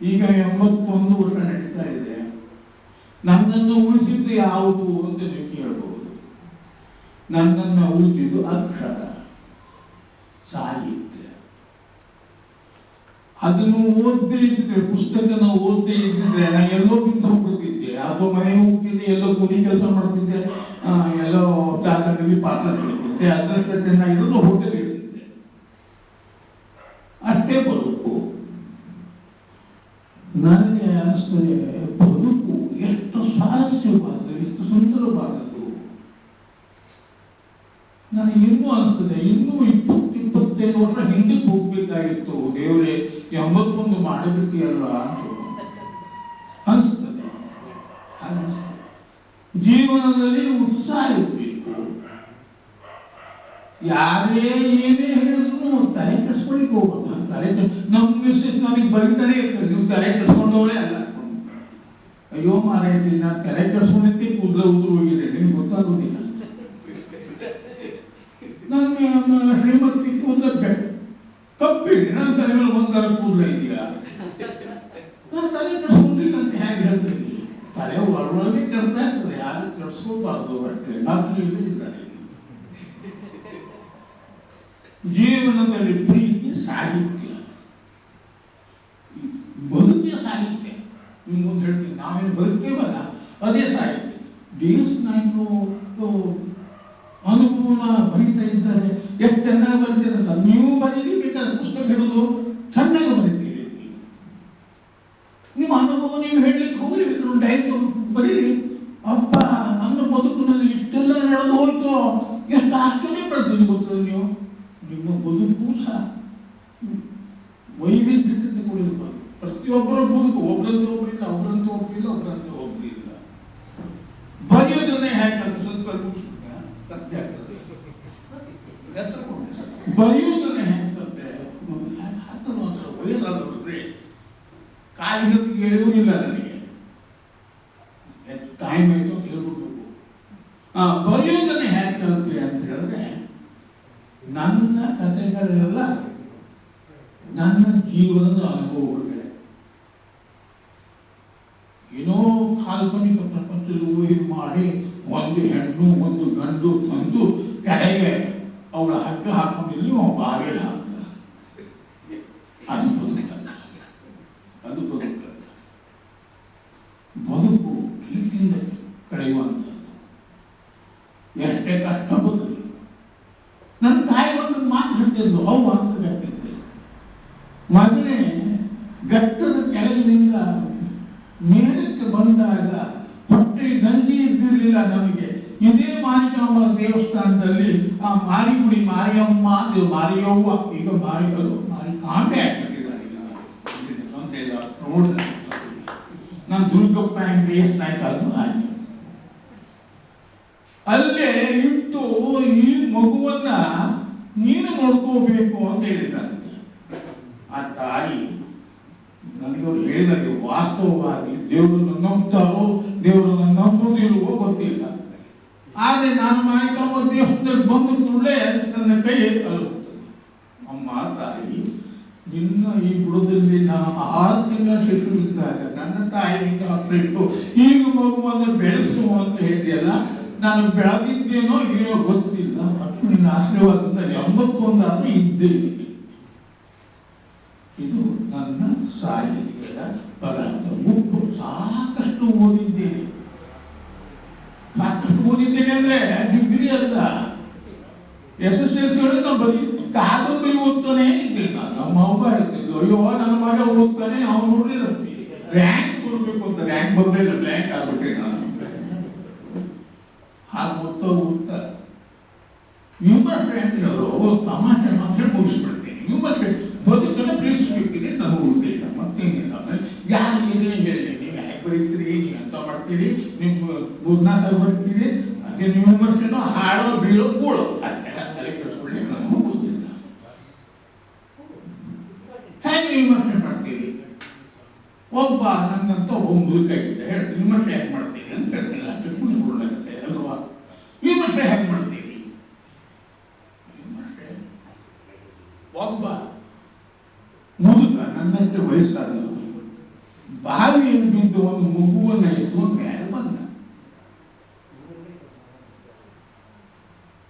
ಈಗ 81 ವರ್ಷ ನಡೀತಾ ಇದೆ. ನನ್ನನ್ನು ಉಳಿಸಿದ್ದು ಯಾವುದು ಅಂತ ನೀವು ಕೇಳಬಹುದು. ನನ್ನನ್ನು ಉಳಿಸಿದ್ದು ಅಕ್ಷರ, ಸಾಹಿತ್ಯ. ಅದನ್ನು ಓದದೇ ಇದ್ದಿದ್ರೆ, ಪುಸ್ತಕನ ಓದದೇ ಇದ್ದಿದ್ರೆ ನಾನು ಎಲ್ಲೋ ಬಿದ್ದು ಹೋಗ್ಬಿಡ್ತಿದ್ದೆ. ಯಾವುದೋ ಮನೆ ಹೋಗ್ತಿದ್ದೆ, ಎಲ್ಲೋ ಕೂಲಿ ಕೆಲಸ ಮಾಡ್ತಿದ್ದೆ, ಎಲ್ಲೋ ಜಾಗದಲ್ಲಿ ಪಾತ್ರ ಕೇಳ್ತಿದ್ದೆ, ಅದರಷ್ಟೇ ನಾ ಇದನ್ನು ಹೋಟೆಲ್ ಇಡ್ತಿದ್ದೆ. ಅಷ್ಟೇ ಬದುಕು. ನನಗೆ ಅನಿಸ್ತದೆ, ಬದುಕು ಎಷ್ಟು ಸ್ವಾರಸ್ಯವಾದದ್ದು, ಎಷ್ಟು ಸುಂದರವಾದದ್ದು. ನನಗೆ ಇನ್ನೂ ಅನಿಸ್ತದೆ, ಇನ್ನೂ 20-25 ವರ್ಷ ಹಿಂದಕ್ಕೆ ಹೋಗ್ಬೇಕಾಗಿತ್ತು. ದೇವರೇ 81 ಮಾಡಬೇಕಲ್ಲ ಅನಿಸ್ತದೆ. ಜೀವನದಲ್ಲಿ ಉತ್ಸಾಹ ಇರಬೇಕು. ಯಾರೇ ಏನೇ ಹೇಳಿದ್ರು ತಲೆ ಕೆಡಿಸ್ಕೊಳ್ಳಿಕ್ಕೆ ಹೋಗೋದು. ನಮ್ಮ ಮಿಸ್ಸಸ್ ನನಗೆ ಬರೀತಾನೆ ಇರ್ತದೆ, ನೀವು ತಲೆ ಕೆಡಿಸ್ಕೊಂಡವರೇ ಅಲ್ಲ. ಅಯ್ಯೋ ಮಾರಾಯ್ತಿ, ನಾನು ತಲೆ ಕೆಡಿಸ್ಕೊಂಡಿದ್ದೆ, ಕೂದಲ ಉದುರು ಹೋಗಿದೆ, ನಿಮ್ಗೆ ಗೊತ್ತಾಗೋದಿಲ್ಲ. ನನ್ನ ಶ್ರೀಮತಿ ಕೂದಲ ತಪ್ಪಿದೆ, ನನ್ನ ತಲೆ ಮೇಲೆ ಒಂದರ ಕೂದಲ ಇದೆಯಾ? ನಾನು ತಲೆ ಕೆಡಿಸ್ಕೊಂಡಿಲ್ಲಂತ ಹೇಗೆ ಹೇಳ್ತೀನಿ? ತಲೆ ಒಳಗೆ ಕೆಡ್ತಾ ಇರ್ತದೆ, ಯಾರು ಕೆಡಿಸ್ಕೋಬಾರ್ದು ಅಷ್ಟೇ. ಮಕ್ಕಳು ಇದ್ದಾರೆ. ಜೀವನದಲ್ಲಿ ಪ್ರೀತಿ, ಸಾಹಿತ್ಯ, ಬದುಕೇ ಸಾಹಿತ್ಯ. ನಿಮ್ಗೊಂದು ಹೇಳ್ತೀನಿ, ನಾವೇನು ಬದುಕೇವಲ್ಲ ಅದೇ ಸಾಹಿತ್ಯ. DS ನಾಯ್ಕರು ಅನುಭವನ ಬರೀತಾ ಇದ್ದಾರೆ, ಎಷ್ಟು ಚೆನ್ನಾಗಿ ಬರೀತಾರೆ. ನೀವು ಬರೀಲಿ, ಬೇಕಾದ್ರೆ ಪುಸ್ತಕ ಹಿಡಿದು ಚೆನ್ನಾಗಿ ಬರೀತೀರಿ. ನಿಮ್ಮ ಅನುಭವ ನೀವು ಹೇಳಲಿಕ್ಕೆ ಹೋಗ್ಲಿ, ಡೈರಿ ಬರೀರಿ. ಅಪ್ಪ, ನನ್ನ ಬದುಕಿನಲ್ಲಿ ಇಷ್ಟೆಲ್ಲ ನಡೆದು ಹೋಯ್ತು, ಎಷ್ಟು ಆಶ್ಚರ್ಯ ಪಡ್ತೀವಿ ಗೊತ್ತದ ನೀವು. ನಿಮ್ಮ ಬದುಕು ಸಹ ವೈವಿಧ್ಯತೆ ಕೊಡಿರ್ಬಾರ್ದು. ಪ್ರತಿಯೊಬ್ಬರ ಬದುಕು ಒಬ್ಬರಂತೆ ಒಬ್ಬರಿಲ್ಲ, ಒಬ್ಬರಂತೆ ಒಬ್ಬರಿಲ್ಲ, ಒಬ್ಬರಂತೆ ಒಬ್ಬರಿಲ್ಲ. ಬರೆಯೋದನ್ನೇ ಹೇಗಂತ ಸ್ವಲ್ಪ ಸತ್ಯ ಆಗ್ತದೆ. ಬರೆಯೋದನ್ನೇ ಹೇಗಂತೆ ವಯಸ್ಸಾದ್ರೆ ಕಾಯಿಗೆ ಹೇಳುವುದಿಲ್ಲ. ನನಗೆ ಟೈಮ್ ಆಯ್ತು ಅಂತ ಹೇಳ್ಬಿಟ್ಟು ಬರೆಯೋದನ್ನೇ ಹೇಗೆ ಕಲಿತೆ ಅಂತ ಹೇಳಿದ್ರೆ, ನನ್ನ ಕಥೆಗಳೆಲ್ಲ ನನ್ನ ಜೀವನದ ಅನುಭವಗಳೇ. ಏನೋ ಕಾಲ್ಪನಿಕ ಪ್ರಪಂಚದಲ್ಲಿ ಊಹೆ ಮಾಡಿ ಒಂದು ಹೆಣ್ಣು ಒಂದು ಗಂಡು ತಂದು ಕೆಳಗೆ ಅವಳ ಹಗ್ಗ ಹಾಕೊಂಡಿಲ್ಲಿ ಬಾಗಿಲು ಹಾಕ್ತಾರೆ. ಅದು ಬದುಕಲ್ಲ, ಅದು ಬದುಕಲ್ಲ. ಬದುಕು ಪ್ರೀತಿಯಿಂದ ಕಳೆಯುವಂಥದ್ದು. ಎಷ್ಟೇ ಕಷ್ಟ ಬಂದ್ರು. ನನ್ನ ತಾಯಿ ಒಂದು ಮಾತು ಹೇಳ್ತಿದ್ದು, ಅವು ಅಂತ ಹೇಳ್ತಿದ್ದೆ, ಮಗನೇ ಗಟ್ಟದ ಕೆಳಗಿನಿಂದ ಮೇಲಕ್ಕೆ ಬಂದಾಗ ಹೊಟ್ಟೆ ಗಂಜಿ ಇದ್ದಿರಲಿಲ್ಲ ನಮಗೆ. ಇದೇ ಮಾರಿಕಾಂಬ ದೇವಸ್ಥಾನದಲ್ಲಿ ಆ ಮಾರಿಗುಡಿ ಮಾರಿಯಮ್ಮ, ಮಾರಿಯವ್ವ, ಈಗ ಮಾರಿಗಳು ಮಾರಿಕಾಂಬೆ ಆಗಿಬಿಟ್ಟಿದ್ದಾರೆ. ನಾನು ದುರ್ಗಪ್ಪ DS ನಾಯ್ಕ ಆಗಿ ಅಲ್ಲೇ ಇಟ್ಟು ಈ ಮಗುವನ್ನ ನೀನು ನೋಡ್ಕೋಬೇಕು ಅಂತ ಹೇಳಿದ್ದಾರೆ. ಆ ತಾಯಿ ನನಗವ್ರು ಹೇಳಿದಾಗ ವಾಸ್ತವವಾಗಿ ದೇವರನ್ನು ನಂಬ್ತಾರೋ ದೇವರನ್ನು ನಂಬುವುದಿಲ್ವೋ ಗೊತ್ತಿಲ್ಲ. ಆದರೆ ನಾನು ಮಾರಿಕಾಂಬ ದೇವಸ್ಥಾನದಲ್ಲಿ ಬಂದ ಕೂಡಲೇ ನನ್ನ ಕೈ ಅಲ್ಲುತ್ತದೆ. ಅಮ್ಮ ತಾಯಿ, ನಿನ್ನ ಈ ಬುಡದಲ್ಲಿ ನಾನು 6 ತಿಂಗಳ ಶಿಶುವಿದ್ದಾಗ ನನ್ನ ತಾಯಿಯಿಂದ ಹತ್ತಿಟ್ಟು ಈಗ ಮಗುವನ್ನು ಬೆಳೆಸು ಅಂತ ಹೇಳಿದೆಯಲ್ಲ, ನಾನು ಬೆಳೆದಿದ್ದೇನೋ ಏನೋ ಗೊತ್ತಿಲ್ಲ. ಮತ್ತು ನಿನ್ನ ಆಶೀರ್ವಾದದಿಂದ 81 ಆದ್ರೂ ಇದ್ದೇನೆ. ಇದು ನನ್ನ ಸಾಹಿತ್ಯದ ಪದಾರ್ಥ. ಉಪ್ಪು ಸಾಕಷ್ಟು ಓದಿದ್ದೇನೆ. ಸಾಕಷ್ಟು ಓದಿದ್ದೇನೆ ಅಂದ್ರೆ ಡಿಗ್ರಿ ಅಲ್ಲ, SSLC ಒಳಗೆ ನಾವು ಬರೀ ಕಾದಂಬರಿ ಓದ್ತಾನೆ ಇದ್ದೇನೆ. ನಮ್ಮ ಅವ್ವ ಹೇಳ್ತಿದ್ದು, ಅಯ್ಯೋ ನನ್ನ ಮಗ ಓದ್ತಾನೆ, ಅವ್ನು ನೋಡಿದ್ರೆ ರ್ಯಾಂಕ್ ಕೊಡ್ಬೇಕು ಅಂತ. ರ್ಯಾಂಕ್ ಬರಲಿಲ್ಲ, ಬ್ಲ್ಯಾಂಕ್ ಆಗ್ಬಿಟ್ಟೆ ನಾನು. ಹಾಗೆ ಓದ್ತಾ ವಿಮರ್ಶೆ ಅಂದ್ರೆ ಅವರು ತಮಾಷೆ ಮಾತ್ರ ಮುಗಿಸ್ಬಿಡ್ತೇನೆ. ವಿಮರ್ಶೆ ಬದುಕನ್ನ ಪ್ರೀತಿಸ್ಬೇಕಿದೆ ನನ್ನ ಉದ್ದೇಶ, ಮತ್ತೇನಿಲ್ಲ. ಯಾರು ಏನೇನು ಹೇಳಿ, ನೀವು ಯಾಕೆ ಬರೀತೀರಿ, ನೀವು ಎಂತ ಮಾಡ್ತೀರಿ, ನಿಮ್ಮ ಗುರುನಾಥ ಬರ್ತೀರಿ, ಅದೇ ನೀವು ವಿಮರ್ಶೆನೋ ಹಾಡೋ ಬೀಳೋ ಕೂಡೋ ತಲೆ ಕೆಡಿಸ್ಕೊಳ್ಳಿ, ನನಗೂ ಗೊತ್ತಿಲ್ಲ. ಹೇಗೆ ವಿಮರ್ಶೆ ಮಾಡ್ತೀರಿ? ಒಬ್ಬ ನನ್ನಂತ ಒಬ್ಬ ಮುದುಕ ಇದ್ದೆ, ಹೇಳ್ತೀನಿ ವಿಮರ್ಶೆ ಹೇಗೆ ಮಾಡ್ತೀರಿ ಅಂತ ಹೇಳ್ತೀನಿ. ಅಷ್ಟೇ ಕುಣಿಸ್ಕೊಳ್ಳುತ್ತೆ ಅಲ್ವಾ? ವಿಮರ್ಶೆ ಹೇಗೆ ಮಾಡ್ತೀರಿ? ವಿಮರ್ಶೆ ಒಬ್ಬ ಮುದುಕ ನನ್ನಂತೆ ವಯಸ್ಸಾದವರು ಬಾವಿಯನ್ನು ಬಿದ್ದು ಒಂದು ಮಗುವನ್ನು ಎತ್ತು ಮೇಲೆ ಬಂದ.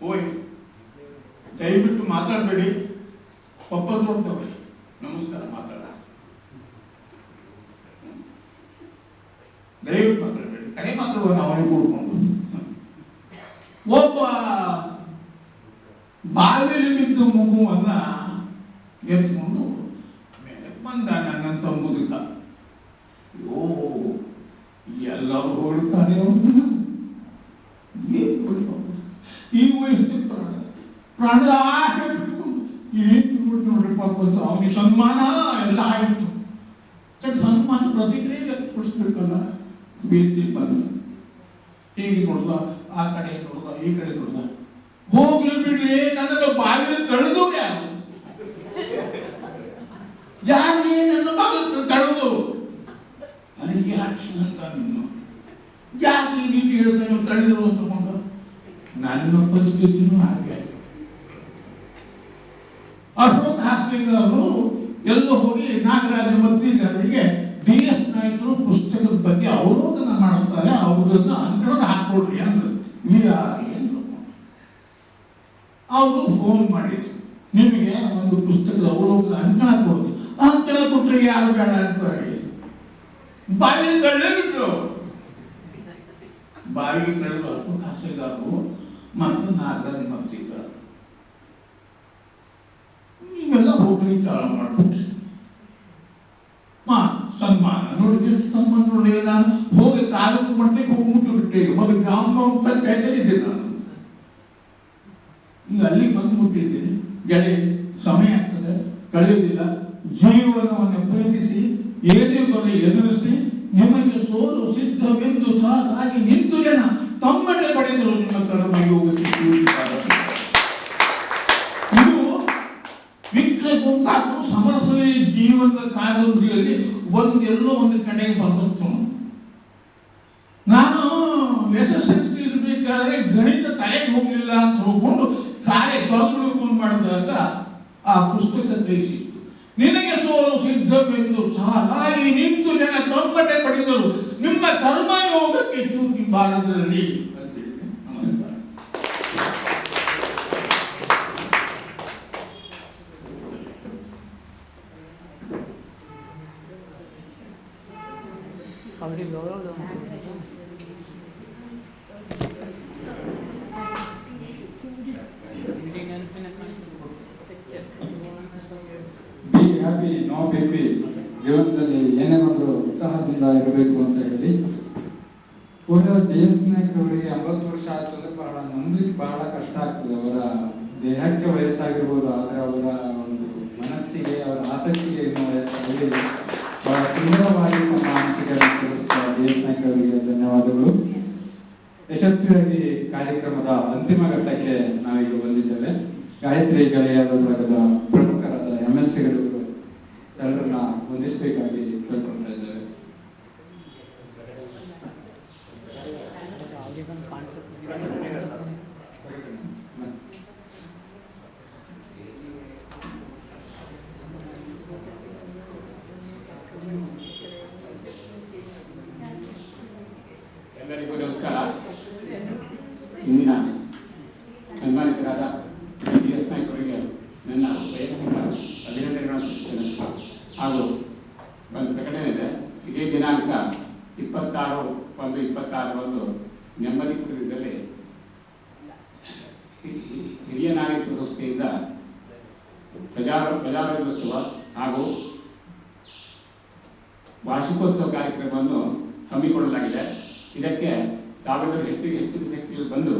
ಓಯ್, ದಯವಿಟ್ಟು ಮಾತಾಡಬೇಡಿ, ಪಪ್ಪ ನೋಡ್ತವ್ರಿ, ನಮಸ್ಕಾರ, ಮಾತಾಡ, ದಯವಿಟ್ಟು ಮಾತಾಡಬೇಡಿ, ಕಡೆ ಮಾತಾಡುವ ಅವನೇ ಕೂಡ್ಕೊಂಡು. ಒಬ್ಬ ಬಾವಿಯಲ್ಲಿ ಬಿದ್ದು ಮಗುವನ್ನ ಎತ್ಕೊಂಡು ಮೇಲೆ ಬಂದ ನನ್ನಂತ ಮುದುಕ. ಓ, ಎಲ್ಲರೂ ಹೊರಡ್ತಾನೆ ಅವನು. ಈ ವಯಸ್ಸಿನ ಪ್ರಾಣದ ಆಸೆ ಬಿಟ್ಕೊಂಡು ಏನು ನೋಡ್ರಿ ಪಾಪ ಅಂತ ಅವನಿಗೆ ಸನ್ಮಾನ ಎಲ್ಲ ಆಯಿತು. ಸನ್ಮಾನ ಪ್ರತಿಕ್ರಿಯೆ ವ್ಯಕ್ತಪಡಿಸ್ಬೇಕಲ್ಲ. ಬೇಸಿ ಬಂದ, ಹೀಗೆ ನೋಡ್ದ, ಆ ಕಡೆ ನೋಡ್ದ, ಈ ಕಡೆ ನೋಡ್ದ. ಹೋಗ್ಲಿ ಬಿಡ್ಲಿ, ನನ್ನನ್ನು ಬಾಗಿಲು ತಳೆದು ಯಾಕೆ ನನ್ನ ಬಾಗಿಲು ತಳೆದು ನನಗೆ ಅಂತ ನೀನು ಯಾಕೆ ಈ ರೀತಿ ಹೇಳ್ತಾನೆ ತಳೆದರು ಅಂತಕೊಂಡು. ನನ್ನ ಪರಿಸ್ಥಿತಿನೂ ಹಾಗೆ. ಅಶೋಕ್ ಹಾಸ್ಲಿಂಗ್ ಅವರು ಎಲ್ಲೋ ಹೋಗಿ ನಾಗರಾಜ ಮತ್ತಿಗೆ DS ನಾಯಕರು ಪುಸ್ತಕದ ಬಗ್ಗೆ ಅವಲೋಕನ ಮಾಡ್ತಾರೆ, ಅವ್ರನ್ನ ಅಂಕಣದ ಹಾಕೊಡ್ರಿ ಅಂದ್ರೆ ಏನು. ಅವರು ಫೋನ್ ಮಾಡಿದ್ರು, ನಿಮಗೆ ಒಂದು ಪುಸ್ತಕದ ಅವಲೋಕನ ಅಂಕಣ ಕೊಡ್ರಿ. ಅಂಕಣ ಕೊಟ್ಟರೆ ಯಾರು ಬೇಡ ಅಂತಾರೆ. ಬಾಯಿಗೆ ಕಳ್ಳೆ ಬಿಟ್ರು. ಬಾಯಿಗೆ ಕಳೆದು ಅಶೋಕ್ ಹಾಸ್ಲಿಗಾರರು ಮತ್ತು ನಾಗರಾಜ ಮತ್ತಿದ್ದಾರೆ. ನೀವೆಲ್ಲ ಹೋಗ್ಲಿ ಚಾಳ ಮಾಡ್ಬಿಟ್ರಿ. ಸನ್ಮಾನ ನೋಡಿ, ಸನ್ಮಾನ ನೋಡಿ, ನಾನು ಹೋಗಿ ತಾಲೂಕು ಮಟ್ಟಕ್ಕೆ ಹೋಗಿ ಮುಟ್ಟಿಬಿಟ್ಟೆ. ಮಗ ಗ್ರಾಮ ಇದ್ದೆ ನಾನು. ಈಗ ಅಲ್ಲಿ ಬಂದು ಮುಟ್ಟಿದ್ದೀನಿ. ಗೆಳೆ, ಸಮಯ ಆಗ್ತದೆ, ಕಳೆಯುವುದಿಲ್ಲ. ಜೀವನವನ್ನು ಪ್ರೀತಿಸಿ ಏನೇ ಬರ ಎದುರಿಸಿ ನಿಮಗೆ ಸೋಲು ಸಿದ್ಧವೆಂದು ಸಾಗಿ ನಿಂತು ಜನ ತಮ್ಮನ್ನೇ ಪಡೆದರು ನಿಮ್ಮ ಕರ್ಮಯೋಗ ಸಿದ್ಧಿಸಿದ್ದಾರೆ. ಇದು ವಿಕ್ರಯ ಗೋಕಾಕು ಸಮರಸವೇ ಜೀವನದ ಕಾದಂಬರಿಯಲ್ಲಿ ಒಂದೆಲ್ಲೋ ಒಂದು ಕಡೆಗೆ ಬಂದದ್ದು. ನಾನು SSLC ಇರಬೇಕಾದ್ರೆ ಗಣಿತ ತಲೆಗೆ ಹೋಗ್ಲಿಲ್ಲ ಅಂತ ಹೋಗ್ಕೊಂಡು ಕಾಲೆ ತೊಳೆದು ಮಾಡಿದಾಗ ಆ ಪುಸ್ತಕ ತಿಳಿಸಿತ್ತು. ನಿನಗೆ ಸೋಲು ಸಿದ್ಧವೆಂದು ಸಾಗಿ ನಿಂತು ಜನ ತಮ್ಮಟೆ ಪಡೆದರು ನಿಮ್ಮ ಕರ್ಮಯೋಗಕ್ಕೆ ಚೂಕಿ ಭಾರತದಲ್ಲಿ.
Be happy, no baby. ಜೀವನದಲ್ಲಿ ಏನೇ ಒಂದು ಉತ್ಸಾಹದಿಂದ ಇರಬೇಕು ಅಂತ ಹೇಳಿ DS ನಾಯಕ್ ಅವರಿಗೆ 50 ವರ್ಷ ಆಯ್ತು. ಬಹಳ ನಂಬಲಿಕ್ಕೆ ಬಹಳ ಕಷ್ಟ ಆಗ್ತದೆ. ಅವರ ದೇಹಕ್ಕೆ ವಯಸ್ಸಾಗಿರ್ಬೋದು, ಆದರೆ ಅವರ ಒಂದು ಮನಸ್ಸಿಗೆ, ಅವರ ಆಸಕ್ತಿಗೆ ಇನ್ನೂ ವಯಸ್ಸಾಗಿ ಬಹಳ ಸುಂದರವಾಗಿ ತಮ್ಮ ಅನಿಸಿಕೆಯನ್ನು ತಿಳಿಸಿದ DS ನಾಯಕ್ ಅವರಿಗೆ ಧನ್ಯವಾದಗಳು. ಯಶಸ್ವಿಯಾಗಿ ಕಾರ್ಯಕ್ರಮದ ಅಂತಿಮ ಘಟ್ಟಕ್ಕೆ ನಾವೀಗ ಬಂದಿದ್ದೇವೆ. ಗಾಯತ್ರಿ ಗೆಳೆಯರ ವರ್ಗದ ಪ್ರಮುಖರಾದ MSc ಗಳು ಎಲ್ಲರನ್ನ ಹೊಂದಿಸಬೇಕಾಗಿ ಕೇಳ್ಕೊಳ್ತಾ ಇದ್ದೇವೆ.
ಎಲ್ಲರಿಗೂ ನಮಸ್ಕಾರ. ಇಂದಿನ ಸನ್ಮಾನಿತರಾದ DS ನಾಯಕರಿಗೆ ನನ್ನ ವೈಯಕ್ತಿಕ ಅಭಿನಂದನೆಗಳನ್ನು ತಿಳಿಸುತ್ತೇನೆ. ಒಂದು ನೆಮ್ಮದಿ ಕುಟುಂಬದಲ್ಲಿ ಹಿರಿಯ ನಾಗರಿಕ ಸಂಸ್ಥೆಯಿಂದ ಪ್ರಜಾರೋಗ್ಯೋತ್ಸವ ಹಾಗೂ ವಾರ್ಷಿಕೋತ್ಸವ ಕಾರ್ಯಕ್ರಮವನ್ನು ಹಮ್ಮಿಕೊಳ್ಳಲಾಗಿದೆ. ಇದಕ್ಕೆ ತಾವೆಲ್ಲರೂ ಹೆಚ್ಚಿನ ಶಕ್ತಿಯಲ್ಲಿ ಬಂದು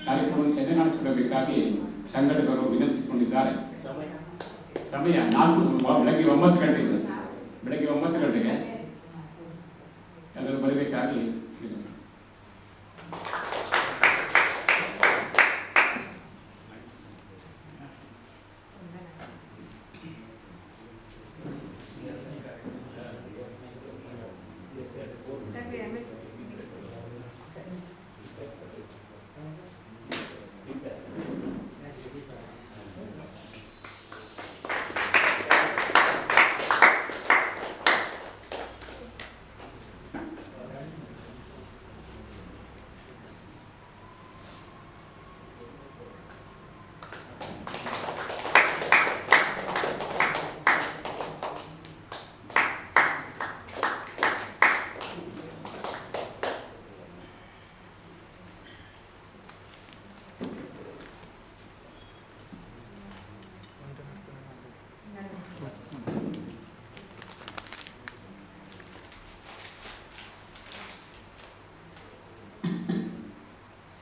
ಕಾರ್ಯಕ್ರಮವನ್ನು ಚೆನ್ನಾಗಿಸಿಕೊಳ್ಳಬೇಕಾಗಿ ಸಂಘಟಕರು ವಿನಂತಿಸಿಕೊಂಡಿದ್ದಾರೆ. ಸಮಯ ಬೆಳಗ್ಗೆ 9 ಗಂಟೆಗೆ ಎಲ್ಲರೂ ಬರಬೇಕಾಗಿ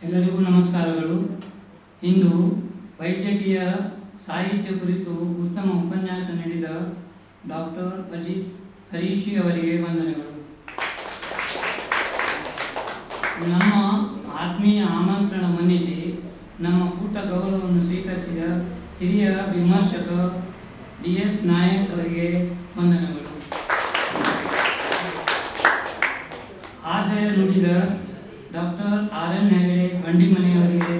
ಎಲ್ಲರಿಗೂ ನಮಸ್ಕಾರಗಳು. ಇಂದು ವೈದ್ಯಕೀಯ ಸಾಹಿತ್ಯ ಕುರಿತು ಉತ್ತಮ ಉಪನ್ಯಾಸ ನೀಡಿದ ಡಾಕ್ಟರ್ ಅಜಿತ್ ಹರೀಶಿ ಅವರಿಗೆ ವಂದನೆಗಳು. ನಮ್ಮ ಆತ್ಮೀಯ ಆಮಂತ್ರಣ ಮನ್ನಿಸಿ ನಮ್ಮ ಪುಟ್ಟ ಗೌರವವನ್ನು ಸ್ವೀಕರಿಸಿದ ಹಿರಿಯ ವಿಮರ್ಶಕ DS ನಾಯಕ್ ಅವರಿಗೆ ವಂದನೆಗಳು. ಆಶಯ ನುಡಿದ ಡಾಕ್ಟರ್ RN ಹೆಗಡೆ ಬಂಡಿಮನೆಯವರಿಗೆ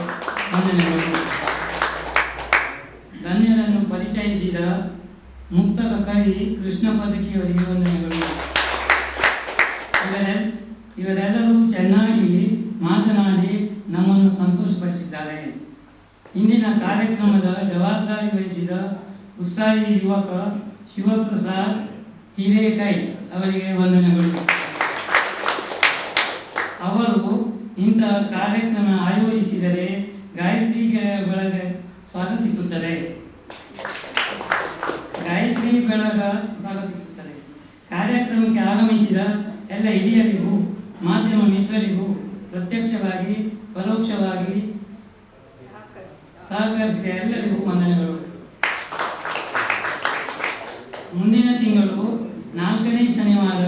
ವಂದನೆಗಳು. ಗಣ್ಯರನ್ನು ಪರಿಚಯಿಸಿದ ಮುಕ್ತಕ ಕವಿ ಕೃಷ್ಣ ಪದಕಿಯವರಿಗೆ ವಂದನೆಗಳು. ಇವರೆಲ್ಲರೂ ಚೆನ್ನಾಗಿ ಮಾತನಾಡಿ ನಮ್ಮನ್ನು ಸಂತೋಷಪಡಿಸಿದ್ದಾರೆ. ಇಂದಿನ ಕಾರ್ಯಕ್ರಮದ ಜವಾಬ್ದಾರಿ ವಹಿಸಿದ ಉತ್ಸಾಹಿ ಯುವಕ ಶಿವಪ್ರಸಾದ್ ಹಿರೇಕೈ ಅವರಿಗೆ ವಂದನೆಗಳು. ಅವರು ಇಂತಹ ಕಾರ್ಯಕ್ರಮ ಆಯೋಜಿಸಿದರೆ ಗಾಯತ್ರಿ ಬಳಗ ಸ್ವಾಗತಿಸುತ್ತದೆ. ಕಾರ್ಯಕ್ರಮಕ್ಕೆ ಆಗಮಿಸಿದ ಎಲ್ಲ ಹಿರಿಯರಿಗೂ ಮಾಧ್ಯಮ ಮಿತ್ರರಿಗೂ ಪ್ರತ್ಯಕ್ಷವಾಗಿ ಪರೋಕ್ಷವಾಗಿ ಸಹಕರಿಸಿದ ಎಲ್ಲರಿಗೂ ವಂದನೆಗಳು. ಮುಂದಿನ ತಿಂಗಳು 4ನೇ ಶನಿವಾರ